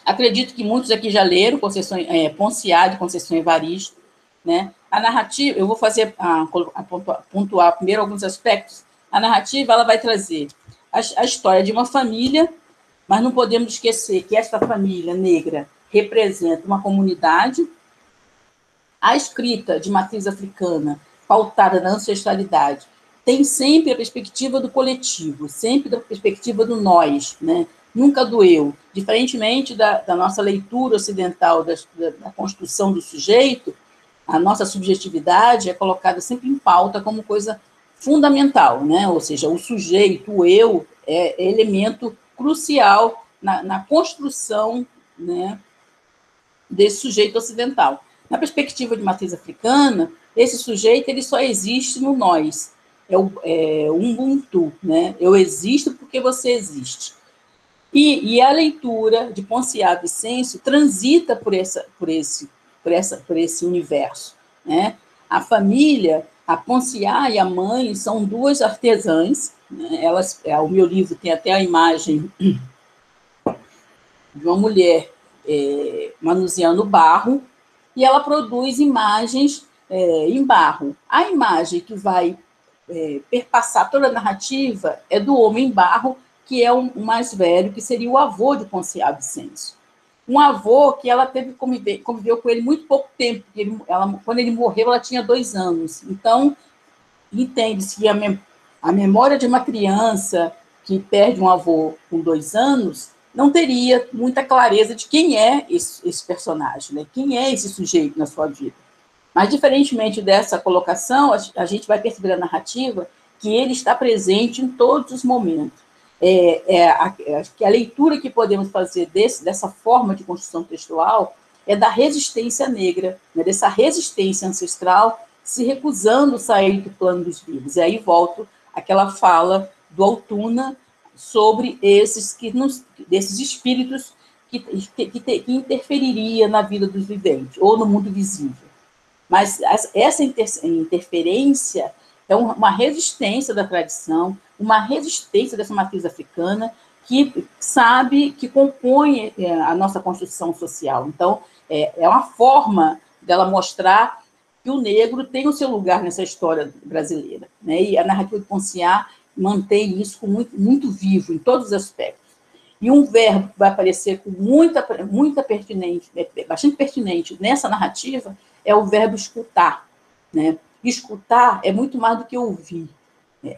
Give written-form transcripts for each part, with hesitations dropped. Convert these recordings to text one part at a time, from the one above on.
Acredito que muitos aqui já leram Ponciá, de Conceição Evaristo, né? A narrativa, eu vou fazer pontuar primeiro alguns aspectos. A narrativa, ela vai trazer a história de uma família, mas não podemos esquecer que esta família negra representa uma comunidade. A escrita de matriz africana, pautada na ancestralidade, tem sempre a perspectiva do coletivo, sempre da perspectiva do nós, né? Nunca do eu. Diferentemente da nossa leitura ocidental da construção do sujeito, a nossa subjetividade é colocada sempre em pauta como coisa fundamental, né? Ou seja, o sujeito, o eu, é elemento crucial na construção, né, desse sujeito ocidental. Na perspectiva de matriz africana, esse sujeito ele só existe no nós, é o Ubuntu, né? Eu existo porque você existe. E a leitura de Ponciá Vicêncio transita por esse universo, né? A família, a Ponciá e a mãe, são duas artesãs, né? O meu livro tem até a imagem de uma mulher manuseando barro, e ela produz imagens em barro. A imagem que vai perpassar toda a narrativa é do homem em barro, que é o mais velho, que seria o avô de Ponciá Vicêncio. Um avô que ela conviveu com ele muito pouco tempo, porque quando ele morreu, ela tinha 2 anos. Então, entende-se que a memória de uma criança que perde um avô com 2 anos não teria muita clareza de quem é esse personagem, né? Quem é esse sujeito na sua vida. Mas, diferentemente dessa colocação, a gente vai perceber na narrativa que ele está presente em todos os momentos. A leitura que podemos fazer dessa forma de construção textual é da resistência negra, né, dessa resistência ancestral se recusando sair do plano dos vivos. E aí volto àquela fala do Altuna sobre desses espíritos que interferiria na vida dos viventes, ou no mundo visível. Mas essa interferência é uma resistência da tradição, uma resistência dessa matriz africana que sabe, que compõe a nossa construção social. Então, é uma forma dela mostrar que o negro tem o seu lugar nessa história brasileira, né? E a narrativa de Ponciá mantém isso muito, muito vivo em todos os aspectos. E um verbo que vai aparecer com muita pertinente, bastante pertinente nessa narrativa, é o verbo escutar, né? Escutar é muito mais do que ouvir.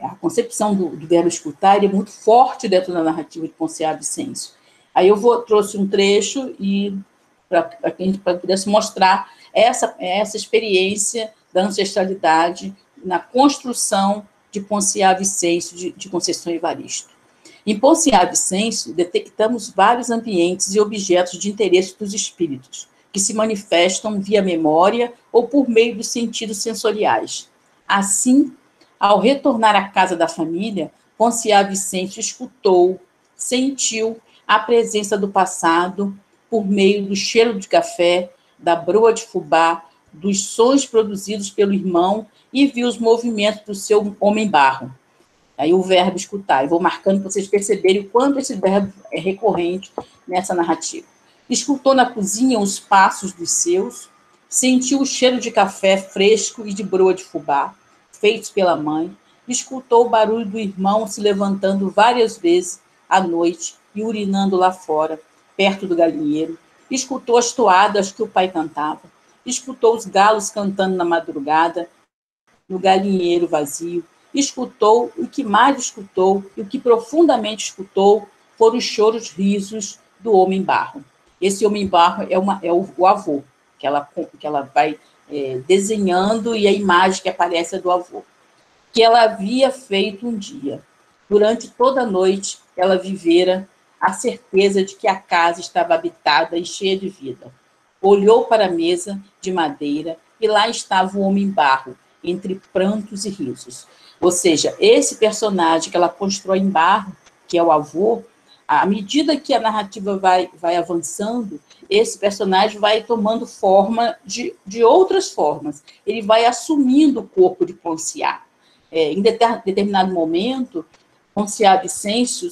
A concepção do verbo escutar é muito forte dentro da narrativa de Ponciá Vicêncio. Aí eu trouxe um trecho para que a gente pudesse mostrar essa experiência da ancestralidade na construção de Ponciá Vicêncio, de Conceição Evaristo. Em Ponciá Vicêncio, detectamos vários ambientes e objetos de interesse dos espíritos, que se manifestam via memória ou por meio dos sentidos sensoriais. Assim, ao retornar à casa da família, Ponciá Vicêncio escutou, sentiu a presença do passado por meio do cheiro de café, da broa de fubá, dos sons produzidos pelo irmão e viu os movimentos do seu homem-barro. Aí o verbo escutar. Eu vou marcando para vocês perceberem o quanto esse verbo é recorrente nessa narrativa. Escutou na cozinha os passos dos seus, sentiu o cheiro de café fresco e de broa de fubá, feitos pela mãe, escutou o barulho do irmão se levantando várias vezes à noite e urinando lá fora, perto do galinheiro, escutou as toadas que o pai cantava, escutou os galos cantando na madrugada, no galinheiro vazio, escutou o que mais escutou e o que profundamente escutou foram os choros risos do homem-barro. Esse homem-barro é o avô, que ela vai desenhando, e a imagem que aparece é do avô, que ela havia feito um dia. Durante toda a noite, ela vivera a certeza de que a casa estava habitada e cheia de vida. Olhou para a mesa de madeira e lá estava o homem-barro, entre prantos e risos. Ou seja, esse personagem que ela constrói em barro, que é o avô, à medida que a narrativa vai avançando, esse personagem vai tomando forma de outras formas. Ele vai assumindo o corpo de Ponciá. Em determinado momento, Poncia Vicêncio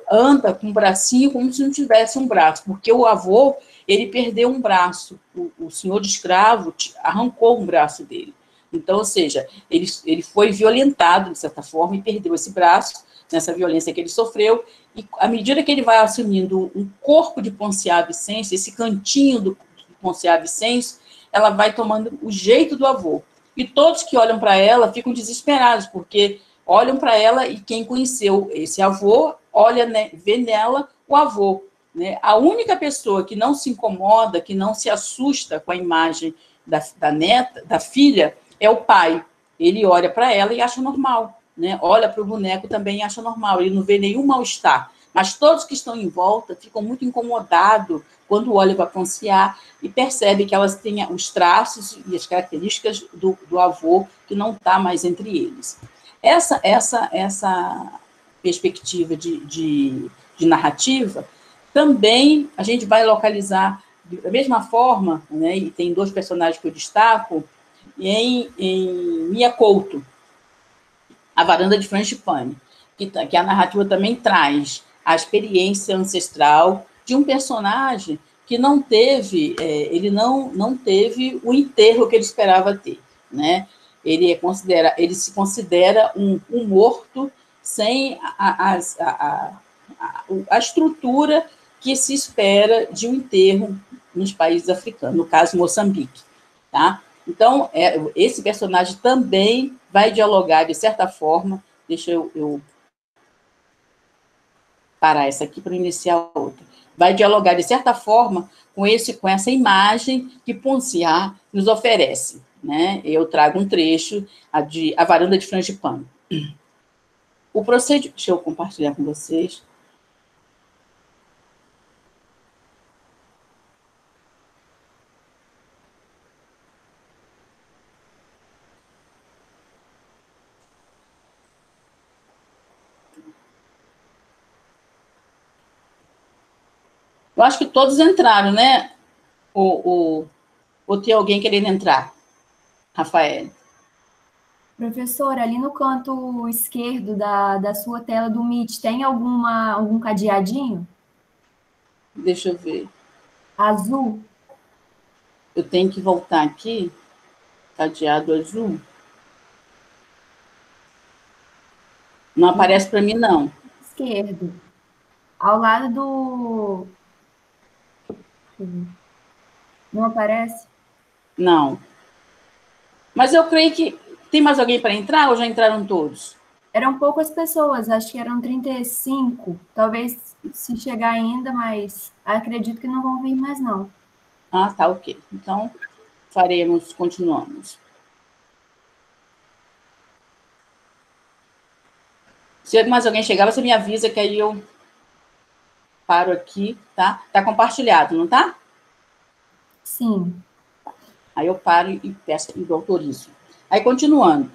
anda com um bracinho como se não tivesse um braço, porque o avô, ele perdeu um braço, o senhor de escravo arrancou um braço dele. Então, ou seja, ele foi violentado, de certa forma, e perdeu esse braço, nessa violência que ele sofreu, e à medida que ele vai assumindo um corpo de Poncia Vicêncio, esse cantinho do Poncia Vicêncio, ela vai tomando o jeito do avô. E todos que olham para ela ficam desesperados, porque olham para ela e quem conheceu esse avô, olha, né, vê nela o avô. Né? A única pessoa que não se incomoda, que não se assusta com a imagem da neta, da filha, é o pai. Ele olha para ela e acha normal. Né? Olha para o boneco também e acha normal. Ele não vê nenhum mal-estar. Mas todos que estão em volta ficam muito incomodados quando olham para a Poncia e percebem que elas têm os traços e as características do avô que não está mais entre eles. Essa perspectiva de narrativa, também a gente vai localizar da mesma forma, né, e tem dois personagens que eu destaco, em Mia Couto, A Varanda de Frangipane, que a narrativa também traz a experiência ancestral de um personagem que não teve, ele não teve o enterro que ele esperava ter, né? Ele se considera um morto sem a estrutura que se espera de um enterro nos países africanos, no caso Moçambique, tá? Então, esse personagem também vai dialogar, de certa forma, deixa eu parar essa aqui para iniciar outra, vai dialogar, de certa forma, com essa imagem que Poncia nos oferece. Né? Eu trago um trecho, A Varanda de Frangipane. O procedimento... Deixa eu compartilhar com vocês. Eu acho que todos entraram, né? Ou tem alguém querendo entrar? Rafael. Professora, ali no canto esquerdo da sua tela do Meet, tem algum cadeadinho? Deixa eu ver. Azul? Eu tenho que voltar aqui. Cadeado azul. Não aparece para mim, não. Esquerdo. Ao lado do... Não aparece? Não. Mas eu creio que... Tem mais alguém para entrar ou já entraram todos? Eram poucas pessoas, acho que eram 35. Talvez se chegar ainda, mas acredito que não vão vir mais, não. Ah, tá, ok. Então, continuamos. Se mais alguém chegar, você me avisa que aí eu paro aqui, tá? Tá compartilhado, não tá? Sim. Aí eu paro e peço e autorizo. Aí, continuando.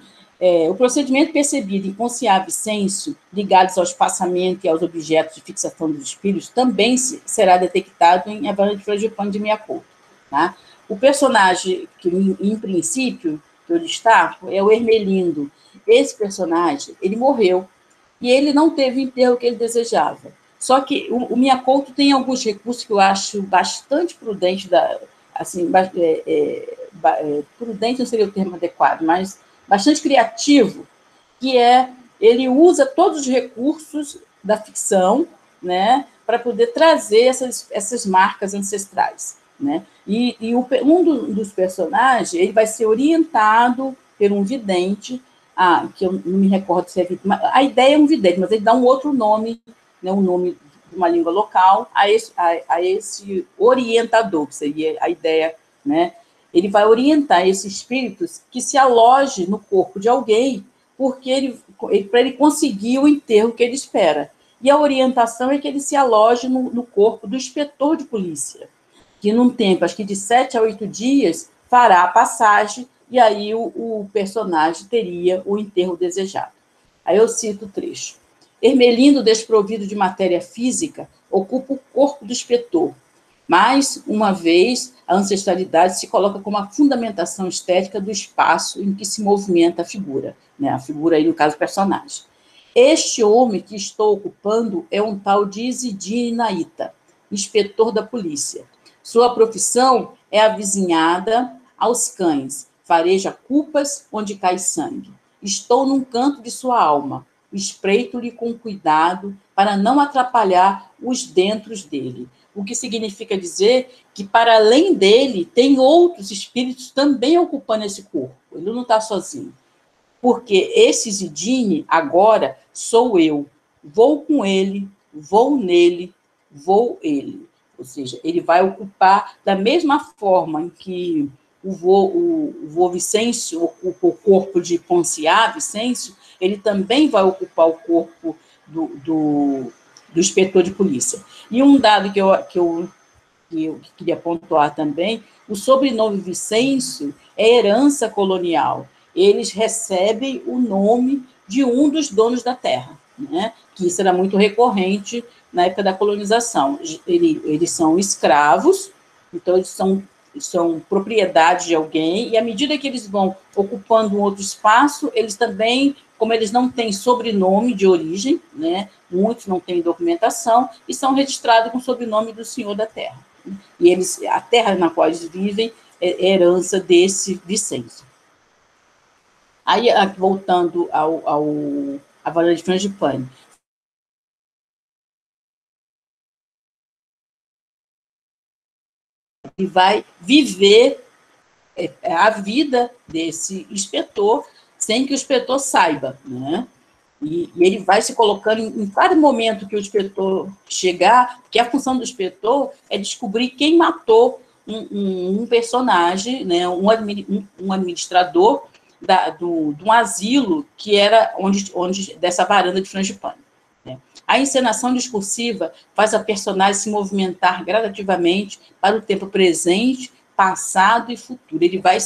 O procedimento percebido em Poncia Vicêncio, ligados ao espaçamento e aos objetos de fixação dos espíritos, também será detectado em A Varanda de Frangipane de Mia Couto. Tá? O personagem que, em princípio, que eu destaco, é o Hermelindo. Esse personagem, ele morreu, e ele não teve o enterro que ele desejava. Só que o Mia Couto tem alguns recursos que eu acho bastante prudentes, assim, prudente não seria o termo adequado, mas bastante criativo, que ele usa todos os recursos da ficção, né, para poder trazer essas marcas ancestrais, né? Um dos personagens, ele vai ser orientado por um vidente, que eu não me recordo se é vidente, a ideia é um vidente, mas ele dá um outro nome, né, um nome de uma língua local, a esse orientador, que seria a ideia, né? Ele vai orientar esses espíritos que se aloje no corpo de alguém, porque para ele conseguir o enterro que ele espera. E a orientação é que ele se aloje no corpo do inspetor de polícia, que num tempo, acho que de 7 a 8 dias, fará a passagem, e aí o personagem teria o enterro desejado. Aí eu cito o trecho. Hermelindo, desprovido de matéria física, ocupa o corpo do inspetor. Mais uma vez, a ancestralidade se coloca como a fundamentação estética do espaço em que se movimenta a figura, né? A figura aí, no caso, personagem. Este homem que estou ocupando é um tal de Isidine Naita, inspetor da polícia. Sua profissão é avizinhada aos cães, fareja culpas onde cai sangue. Estou num canto de sua alma, espreito-lhe com cuidado para não atrapalhar os dentros dele. O que significa dizer que, para além dele, tem outros espíritos também ocupando esse corpo. Ele não está sozinho. Porque esse Zidine, agora, sou eu. Vou com ele, vou nele, vou ele. Ou seja, ele vai ocupar da mesma forma em que o vô Vicêncio ocupa o corpo de Ponciá, Vicêncio, ele também vai ocupar o corpo do inspetor de polícia. E um dado que eu queria pontuar também, o sobrenome Vicêncio é herança colonial. Eles recebem o nome de um dos donos da terra, né? Que isso era muito recorrente na época da colonização. Eles são escravos, então eles são propriedade de alguém, e à medida que eles vão ocupando um outro espaço, eles também, como eles não têm sobrenome de origem, né? Muitos não têm documentação, e são registrados com o sobrenome do senhor da terra. E a terra na qual eles vivem é herança desse Vicêncio. Aí, voltando à varanda de Frangipane, e vai viver a vida desse inspetor sem que o inspetor saiba, né? E ele vai se colocando em cada momento que o inspetor chegar, porque a função do inspetor é descobrir quem matou um personagem, né, um administrador de um asilo que era onde dessa varanda de Frangipane. Né? A encenação discursiva faz a personagem se movimentar gradativamente para o tempo presente, passado e futuro. Ele vai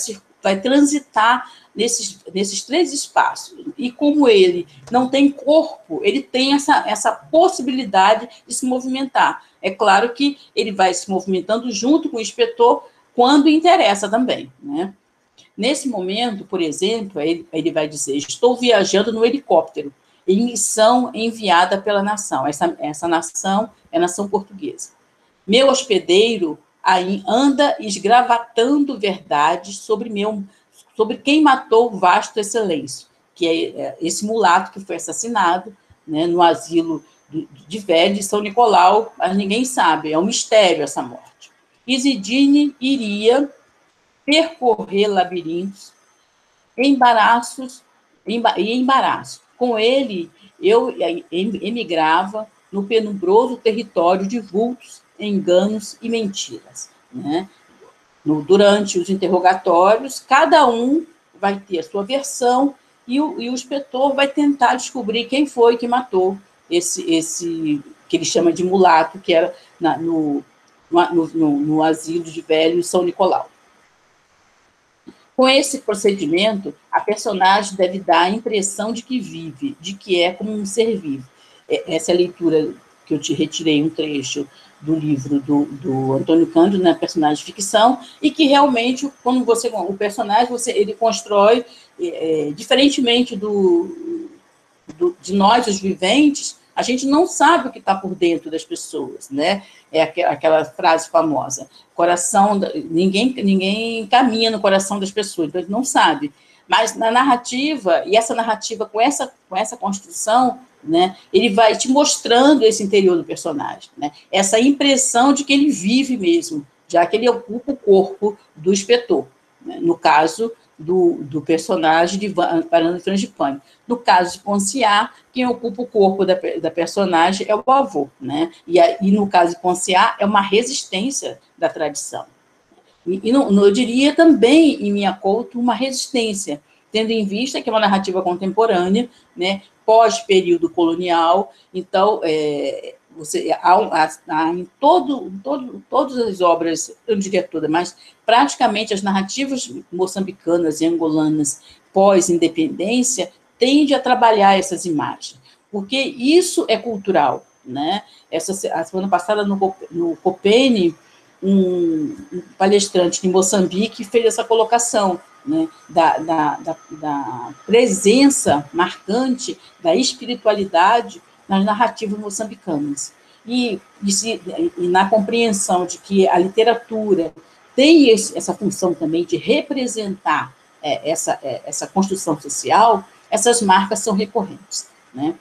transitar nesses três espaços. E como ele não tem corpo, ele tem essa possibilidade de se movimentar. É claro que ele vai se movimentando junto com o inspetor quando interessa também, né? Nesse momento, por exemplo, ele vai dizer: estou viajando no helicóptero, em missão enviada pela nação. Essa nação é a nação portuguesa. Meu hospedeiro aí anda esgravatando verdades sobre quem matou o vasto excelêncio, que é esse mulato que foi assassinado, né, no asilo de velhos de São Nicolau, mas ninguém sabe, é um mistério essa morte. Isidine iria percorrer labirintos, embaraços. Com ele, eu emigrava no penumbroso território de vultos, enganos e mentiras, né? Durante os interrogatórios, cada um vai ter a sua versão e o inspetor vai tentar descobrir quem foi que matou esse que ele chama de mulato, que era no asilo de velhos São Nicolau. Com esse procedimento, a personagem deve dar a impressão de que vive, de que é como um ser vivo. Essa é a leitura que eu te retirei um trecho do livro do Antônio Cândido, na personagem de ficção, e que realmente, quando o personagem, ele constrói, diferentemente de nós, os viventes, a gente não sabe o que está por dentro das pessoas, né? É aquela frase famosa, ninguém caminha no coração das pessoas, então a gente não sabe. Mas na narrativa, e essa narrativa com essa construção, né, ele vai te mostrando esse interior do personagem, né, essa impressão de que ele vive mesmo, já que ele ocupa o corpo do inspetor, né, no caso do personagem de Varanda de Frangipane. No caso de Ponciá, quem ocupa o corpo da personagem é o avô, né? E no caso de Ponciá, é uma resistência da tradição. E eu diria também, em Minha Couto, uma resistência, tendo em vista que é uma narrativa contemporânea, né, pós-período colonial, então, há em todas as obras, eu não diria todas, mas praticamente as narrativas moçambicanas e angolanas pós-independência tendem a trabalhar essas imagens, porque isso é cultural, né? A semana passada, no Copene, um palestrante de Moçambique fez essa colocação, né, da presença marcante da espiritualidade nas narrativas moçambicanas. E na compreensão de que a literatura tem essa função também de representar essa construção social, essas marcas são recorrentes, né?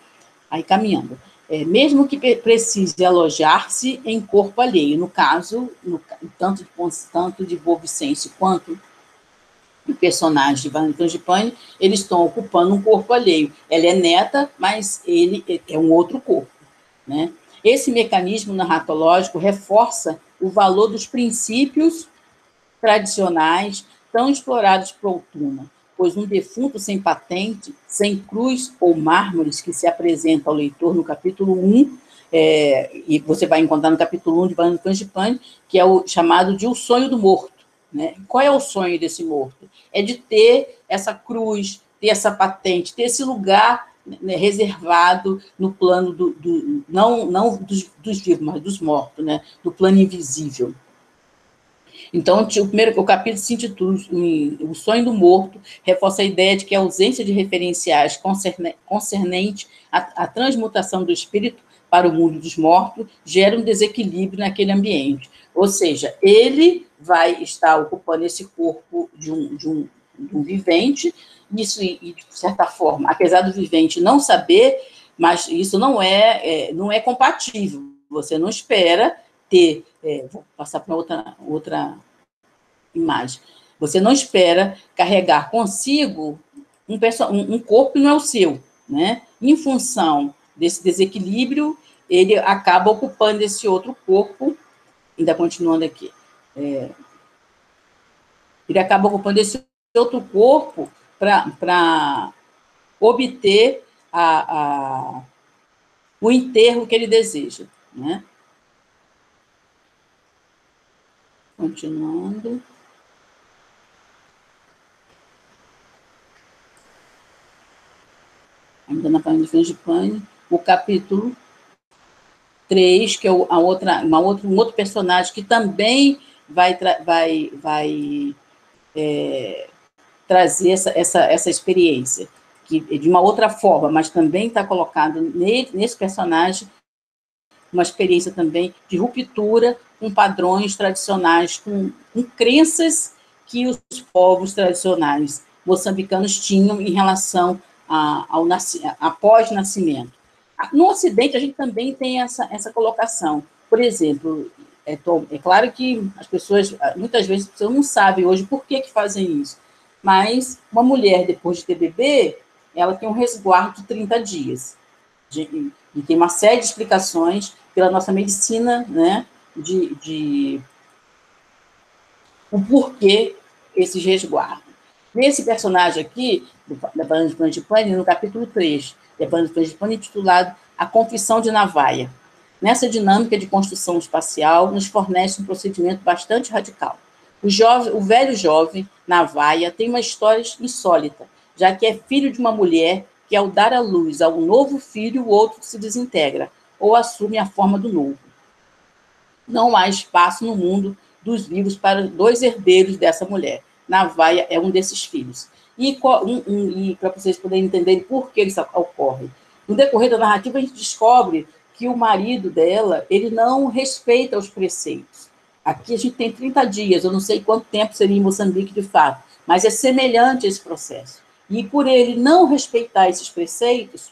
Aí, caminhando. Mesmo que precise alojar-se em corpo alheio, no caso, tanto de Boa Vicêncio quanto do personagem de Van Frangipane, eles estão ocupando um corpo alheio. Ela é neta, mas ele é um outro corpo, né? Esse mecanismo narratológico reforça o valor dos princípios tradicionais tão explorados por Altuna, pois um defunto sem patente, sem cruz ou mármores que se apresenta ao leitor no capítulo 1, e você vai encontrar no capítulo 1 de Van Frangipane, que é o chamado de O Sonho do Morto, né? Qual é o sonho desse morto? É de ter essa cruz, ter essa patente, ter esse lugar, né, reservado no plano não dos vivos, mas dos mortos, né? Do plano invisível. Então, o capítulo se intitula O Sonho do Morto, reforça a ideia de que a ausência de referenciais concernente à transmutação do espírito para o mundo dos mortos gera um desequilíbrio naquele ambiente. Ou seja, ele vai estar ocupando esse corpo de um vivente, isso, de certa forma, apesar do vivente não saber, mas isso não é compatível. Você não espera ter... vou passar para outra imagem. Você não espera carregar consigo um corpo que não é o seu, né? Em função desse desequilíbrio, ele acaba ocupando esse outro corpo, ainda continuando aqui, ele acaba ocupando esse outro corpo para obter o enterro que ele deseja, né? Continuando. Ainda na página de Frangipane, o capítulo 3, que é um outro personagem que também vai trazer essa experiência, que de uma outra forma, mas também está colocado nesse personagem uma experiência também de ruptura com padrões tradicionais, com crenças que os povos tradicionais moçambicanos tinham em relação após nascimento. No Ocidente, a gente também tem essa colocação. Por exemplo, é claro que as pessoas, muitas vezes, não sabem hoje por que fazem isso, mas uma mulher, depois de ter bebê, ela tem um resguardo de 30 dias. E tem uma série de explicações pela nossa medicina, né, o porquê esses resguardos. Nesse personagem aqui, da Van Frangipane, no capítulo 3, da Van Frangipane, intitulado A Confissão de Navaia. Nessa dinâmica de construção espacial, nos fornece um procedimento bastante radical. O velho jovem, Navaia, tem uma história insólita, já que é filho de uma mulher que, ao dar à luz a um novo filho, o outro se desintegra, ou assume a forma do novo. Não há espaço no mundo dos vivos para 2 herdeiros dessa mulher. Navaia é um desses filhos. E para vocês poderem entender por que isso ocorre. No decorrer da narrativa, a gente descobre que o marido dela, ele não respeita os preceitos. Aqui a gente tem 30 dias, eu não sei quanto tempo seria em Moçambique de fato, mas é semelhante a esse processo. E por ele não respeitar esses preceitos,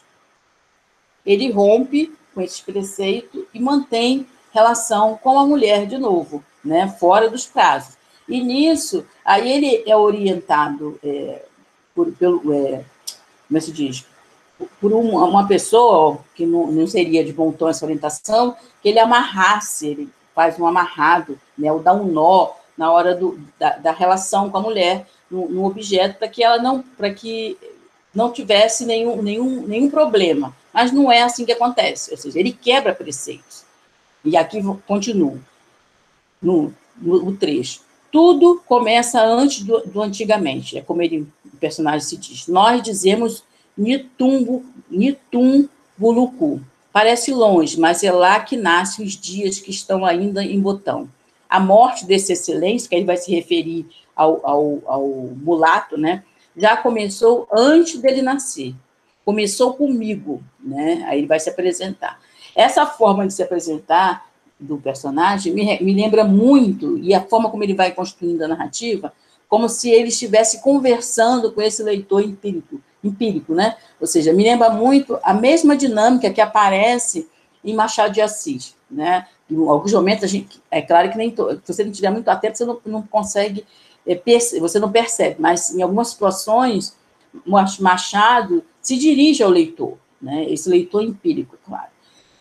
ele rompe com esses preceitos e mantém relação com a mulher de novo, né, fora dos prazos. E nisso, aí ele é orientado como se diz, por uma pessoa que não seria de bom tom essa orientação, que ele amarrasse, ele faz um amarrado, né, ou dá um nó na hora da relação com a mulher no objeto, para que não tivesse nenhum problema. Mas não é assim que acontece, ou seja, ele quebra preceitos. E aqui continua, no trecho. Tudo começa antes do antigamente, é como o personagem se diz. Nós dizemos Nitum Bulucu. Parece longe, mas é lá que nascem os dias que estão ainda em botão. A morte desse excelência, que ele vai se referir ao mulato, né, já começou antes dele nascer. Começou comigo, né? Aí ele vai se apresentar. Essa forma de se apresentar do personagem me lembra muito, e a forma como ele vai construindo a narrativa, como se ele estivesse conversando com esse leitor empírico, né? Ou seja, me lembra muito a mesma dinâmica que aparece em Machado de Assis, né? Em alguns momentos, é claro que nem se você não estiver muito atento, você não consegue, você não percebe, mas em algumas situações, Machado se dirige ao leitor, né? Esse leitor empírico, claro.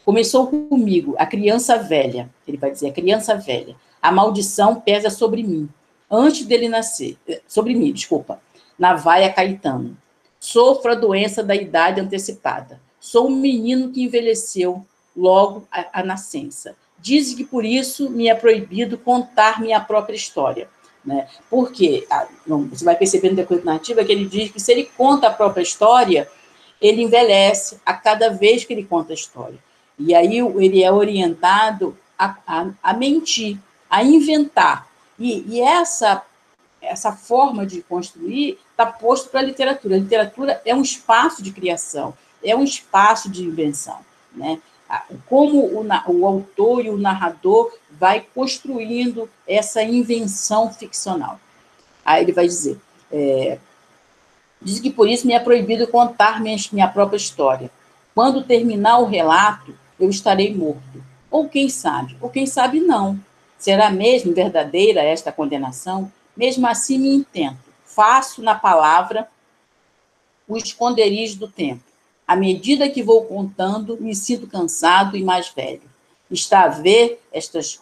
Começou comigo, a criança velha, ele vai dizer, a criança velha, a maldição pesa sobre mim, antes dele nascer, sobre mim, desculpa, na vaia Caetano. Sofro a doença da idade antecipada. Sou um menino que envelheceu logo à nascença. Dizem que por isso me é proibido contar minha própria história. Né? Porque você vai perceber no decorrer da narrativa que ele diz que se ele conta a própria história, ele envelhece a cada vez que ele conta a história. E aí ele é orientado a mentir, a inventar. E essa forma de construir está posto para a literatura. A literatura é um espaço de criação, é um espaço de invenção, né? Como o autor e o narrador vai construindo essa invenção ficcional. Aí ele vai dizer, diz que por isso me é proibido contar minha própria história. Quando terminar o relato, eu estarei morto. Ou quem sabe não. Será mesmo verdadeira esta condenação? Mesmo assim me intento. Faço na palavra o esconderijo do tempo. À medida que vou contando, me sinto cansado e mais velho. Está a ver estas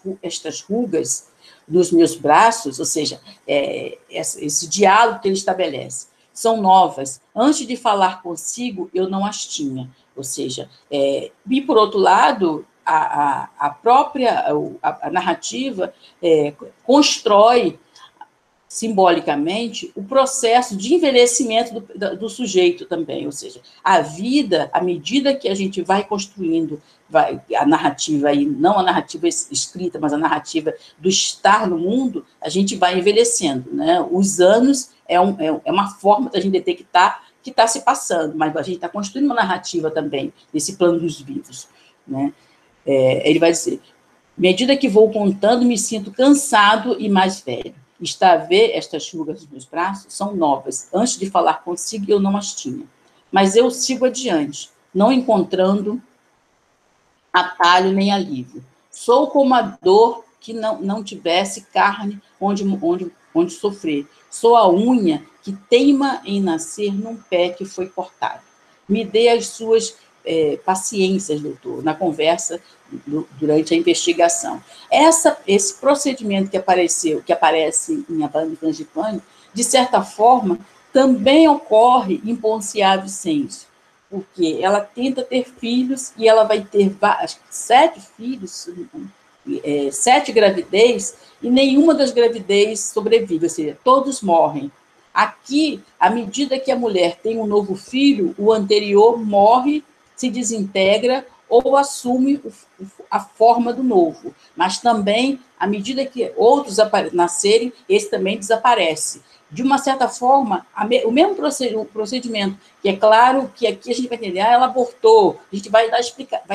rugas dos meus braços, ou seja, esse diálogo que ele estabelece, são novas. Antes de falar consigo, eu não as tinha. Ou seja, e por outro lado, a própria narrativa constrói simbolicamente o processo de envelhecimento do sujeito também, ou seja, a vida, à medida que a gente vai construindo a narrativa, aí, não a narrativa escrita, mas a narrativa do estar no mundo, a gente vai envelhecendo, né? Os anos é uma forma da gente detectar que está se passando, mas a gente está construindo uma narrativa também desse plano dos vivos, né? Ele vai dizer, à medida que vou contando, me sinto cansado e mais velho. Está a ver estas rugas dos meus braços? São novas. Antes de falar consigo, eu não as tinha. Mas eu sigo adiante, não encontrando atalho nem alívio. Sou como a dor que não tivesse carne onde sofrer. Sou a unha que teima em nascer num pé que foi cortado. Me dê as suas paciências, doutor, na conversa durante a investigação. Esse procedimento que aparece em A Banda Frangipane, de certa forma, também ocorre em Ponciá Vicente, porque ela tenta ter filhos e ela vai ter 7 filhos, 7 gravidez, e nenhuma das gravidez sobrevive, ou seja, todos morrem. Aqui, à medida que a mulher tem um novo filho, o anterior morre, se desintegra ou assume a forma do novo. Mas também, à medida que outros nascerem, esse também desaparece. De uma certa forma, o mesmo procedimento, que é claro que aqui a gente vai entender, ela abortou, a gente vai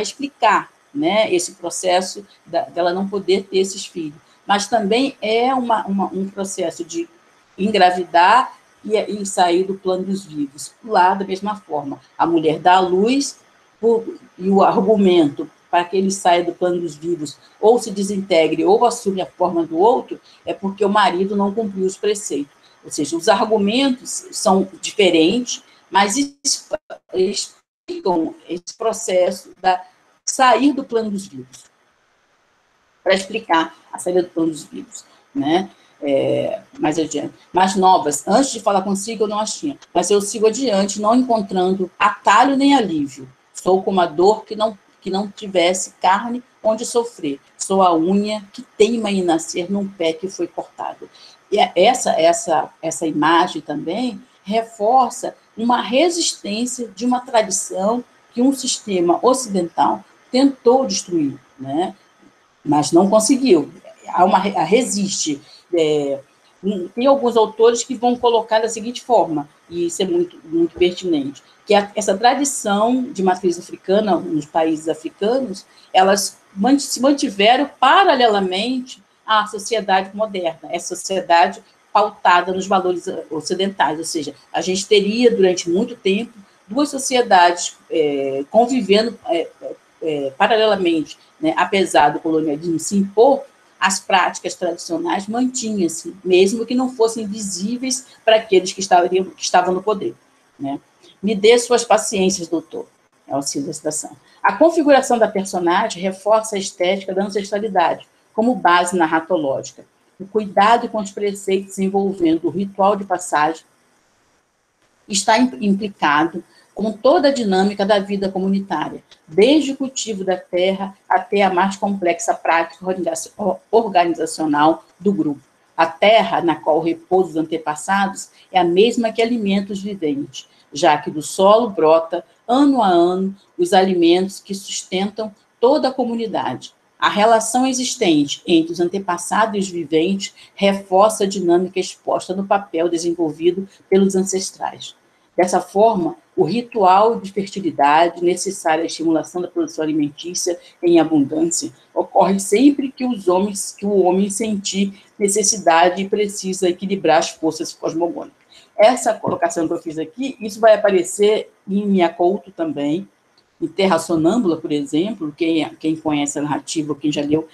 explicar, né, esse processo dela não poder ter esses filhos. Mas também é um processo de engravidar e sair do plano dos vivos. Lá, da mesma forma, a mulher dá à luz, e o argumento para que ele saia do plano dos vivos, ou se desintegre, ou assume a forma do outro, é porque o marido não cumpriu os preceitos. Ou seja, os argumentos são diferentes, mas explicam esse processo da sair do plano dos vivos, para explicar a saída do plano dos vivos, né? Mais adiante. Mais novas, antes de falar consigo, eu não as tinha, mas eu sigo adiante, não encontrando atalho nem alívio. Sou como a dor que não tivesse carne onde sofrer. Sou a unha que teima em nascer num pé que foi cortado. E essa imagem também reforça uma resistência de uma tradição que um sistema ocidental tentou destruir, né? Mas não conseguiu. Resiste. Tem alguns autores que vão colocar da seguinte forma, e isso é muito, muito pertinente, que essa tradição de matriz africana nos países africanos, elas se mantiveram paralelamente à sociedade moderna, essa sociedade pautada nos valores ocidentais, ou seja, a gente teria, durante muito tempo, duas sociedades convivendo paralelamente, né? Apesar do colonialismo se impor, as práticas tradicionais mantinham-se, mesmo que não fossem visíveis para aqueles que estavam no poder, né? Me dê suas paciências, doutor. É o cito da citação. A configuração da personagem reforça a estética da ancestralidade, como base narratológica. O cuidado com os preceitos envolvendo o ritual de passagem está implicado com toda a dinâmica da vida comunitária, desde o cultivo da terra até a mais complexa prática organizacional do grupo. A terra na qual repousam os antepassados é a mesma que alimenta os viventes, já que do solo brota, ano a ano, os alimentos que sustentam toda a comunidade. A relação existente entre os antepassados e os viventes reforça a dinâmica exposta no papel desenvolvido pelos ancestrais. Dessa forma, o ritual de fertilidade, necessário à estimulação da produção alimentícia em abundância, ocorre sempre que o homem sentir necessidade e precisa equilibrar as forças cosmogônicas. Essa colocação que eu fiz aqui, isso vai aparecer em Minha Couto também, em Terra Sonâmbula, por exemplo, quem conhece a narrativa, quem já leu,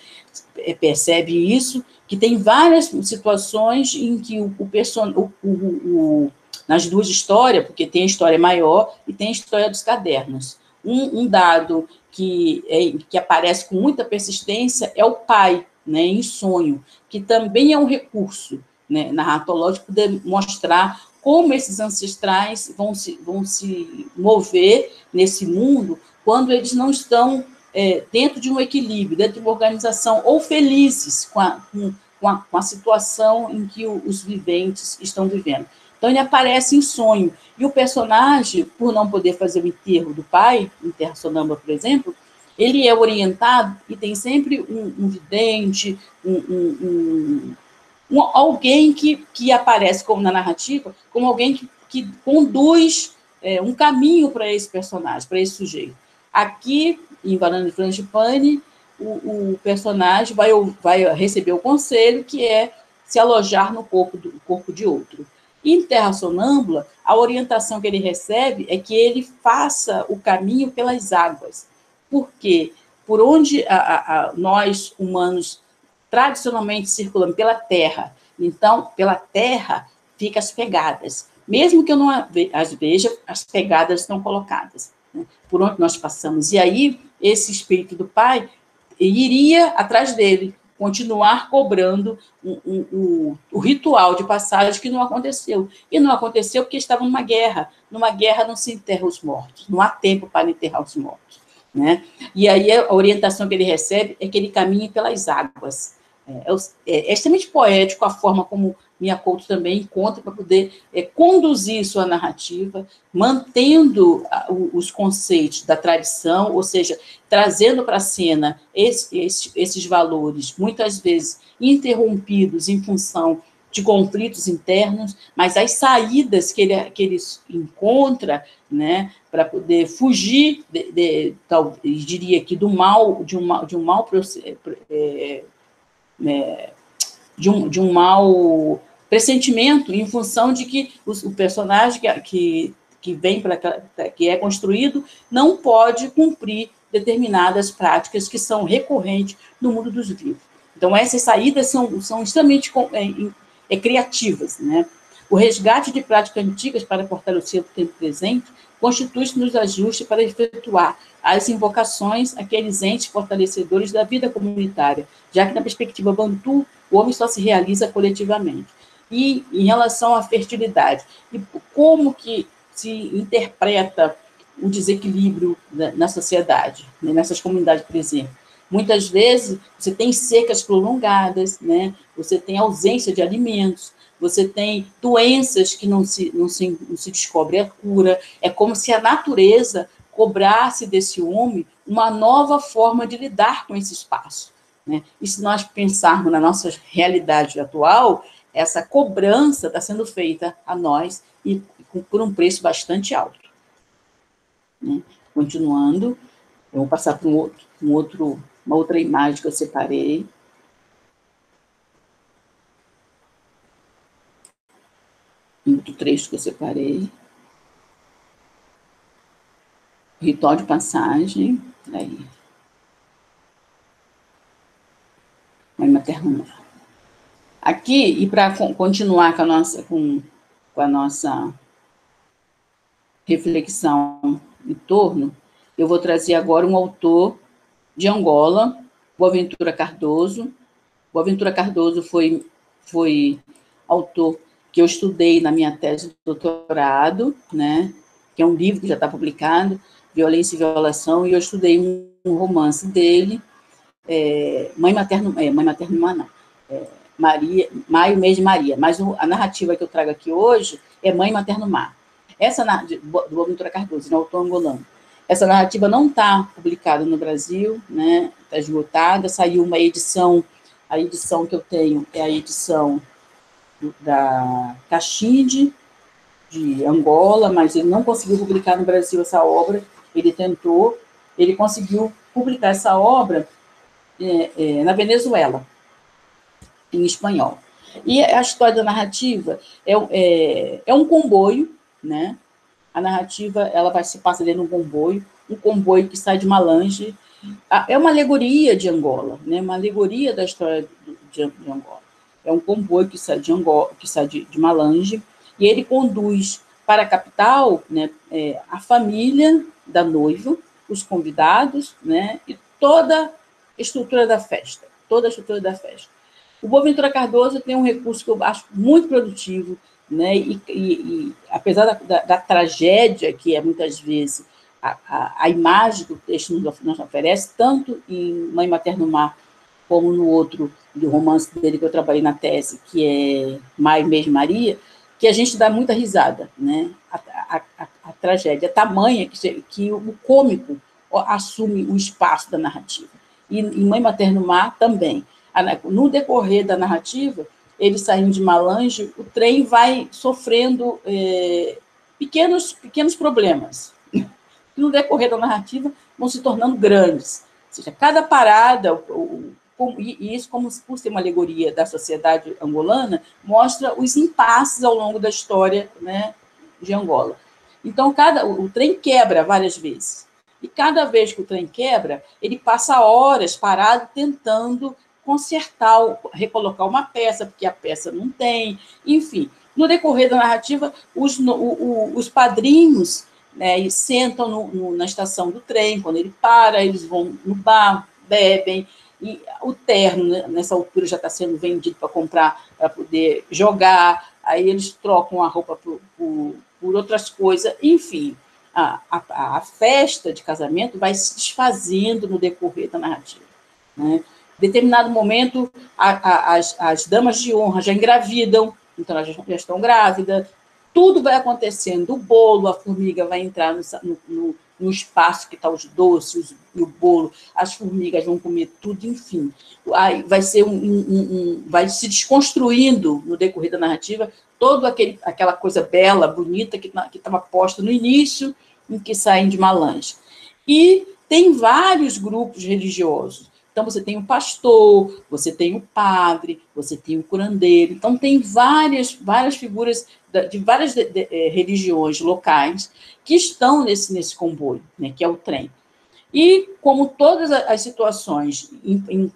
percebe isso, que tem várias situações em que nas duas histórias, porque tem a história maior e tem a história dos cadernos. Um dado que aparece com muita persistência é o pai, né, em sonho, que também é um recurso, né, narratológico, poder mostrar como esses ancestrais vão se mover nesse mundo quando eles não estão dentro de um equilíbrio, dentro de uma organização, ou felizes com a situação em que os viventes estão vivendo. Então, ele aparece em sonho. E o personagem, por não poder fazer o enterro do pai, em Terra Sonâmbula, por exemplo, ele é orientado e tem sempre um vidente, alguém que aparece como na narrativa, como alguém que conduz um caminho para esse personagem, para esse sujeito. Aqui, em Varanda de Frangipane, o personagem vai receber o conselho, que é se alojar no corpo de outro. Em Terra Sonâmbula, a orientação que ele recebe é que ele faça o caminho pelas águas, porque por onde nós, humanos, tradicionalmente circulamos pela terra, então, pela terra fica as pegadas. Mesmo que eu não as veja, as pegadas estão colocadas, né, por onde nós passamos. E aí, esse espírito do pai iria atrás dele, continuar cobrando o ritual de passagem que não aconteceu. E não aconteceu porque estava numa guerra. Numa guerra não se enterra os mortos, não há tempo para enterrar os mortos, né? E aí a orientação que ele recebe é que ele caminhe pelas águas. É extremamente poético a forma como Minha Couto também encontra para poder conduzir sua narrativa, mantendo os conceitos da tradição, ou seja, trazendo para a cena esses valores, muitas vezes interrompidos em função de conflitos internos, mas as saídas que ele encontra, né, para poder fugir, diria aqui, de um mau pressentimento, em função de que o personagem que é construído não pode cumprir determinadas práticas que são recorrentes no mundo dos vivos. Então, essas saídas são extremamente criativas, né? O resgate de práticas antigas para fortalecer o tempo presente constitui-se nos ajustes para efetuar as invocações àqueles entes fortalecedores da vida comunitária, já que, na perspectiva bantu, o homem só se realiza coletivamente. E, em relação à fertilidade, e como que se interpreta o desequilíbrio na sociedade, né, nessas comunidades, por exemplo? Muitas vezes, você tem secas prolongadas, né? Você tem ausência de alimentos, você tem doenças que não se descobre a cura. É como se a natureza cobrasse desse homem uma nova forma de lidar com esse espaço, né? E se nós pensarmos na nossa realidade atual, essa cobrança está sendo feita a nós e por um preço bastante alto. Né? Continuando, eu vou passar para uma outra imagem que eu separei. Outro trecho que eu separei. Ritual de passagem. Aí. Mãe materna. Aqui, e para continuar com a nossa reflexão em torno, eu vou trazer agora um autor de Angola, Boaventura Cardoso. Boaventura Cardoso foi autor que eu estudei na minha tese de doutorado, né, que é um livro que já está publicado, Violência e Violação, e eu estudei um romance dele, Mãe Materna, não, Maria, Maio, Mês de Maria, mas a narrativa que eu trago aqui hoje é Mãe Materno Mar. Essa do Boaventura Cardoso, no autor angolano. Essa narrativa não está publicada no Brasil, né? Está esgotada, saiu uma edição, a edição que eu tenho é a edição da Cachinde, de Angola, mas ele não conseguiu publicar no Brasil essa obra, ele tentou, ele conseguiu publicar essa obra na Venezuela, em espanhol. E a história da narrativa é um comboio, né? A narrativa ela se passa dentro de um comboio que sai de Malange. É uma alegoria de Angola, né? Uma alegoria da história de Angola. É um comboio que sai de Angola, que sai de Malange, e ele conduz para a capital, né, a família da noiva, os convidados, né, e toda a estrutura da festa. O Boaventura Cardoso tem um recurso que eu acho muito produtivo, né? E apesar da tragédia que é muitas vezes a imagem que o texto nos oferece, tanto em Mãe Materno Mar, como no outro do romance dele que eu trabalhei na tese, que é Maio, Mês de Maria, que a gente dá muita risada, né? A tragédia é tamanha que o cômico assume o espaço da narrativa. E em Mãe Materno Mar também. No decorrer da narrativa, eles saindo de Malange, o trem vai sofrendo pequenos problemas. No decorrer da narrativa, vão se tornando grandes. Ou seja, cada parada, e isso, como por ser uma alegoria da sociedade angolana, mostra os impasses ao longo da história, né, de Angola. Então, o trem quebra várias vezes. E cada vez que o trem quebra, ele passa horas parado tentando consertar, recolocar uma peça, porque a peça não tem, enfim. No decorrer da narrativa, os padrinhos, né, sentam na estação do trem, quando ele para, eles vão no bar, bebem, e o terno, né, nessa altura, já está sendo vendido para comprar, para poder jogar, aí eles trocam a roupa por outras coisas, enfim. A festa de casamento vai se desfazendo no decorrer da narrativa, né? Em determinado momento, as damas de honra já engravidam, então elas já estão grávidas, tudo vai acontecendo, o bolo, a formiga vai entrar no espaço que está os doces e o bolo, as formigas vão comer tudo, enfim. Aí vai se desconstruindo no decorrer da narrativa toda aquela coisa bela, bonita, que estava posta no início, em que saem de Malange. E tem vários grupos religiosos. Então, você tem o pastor, você tem o padre, você tem o curandeiro. Então, tem várias figuras de várias religiões locais que estão nesse comboio, né, que é o trem. E, como todas as situações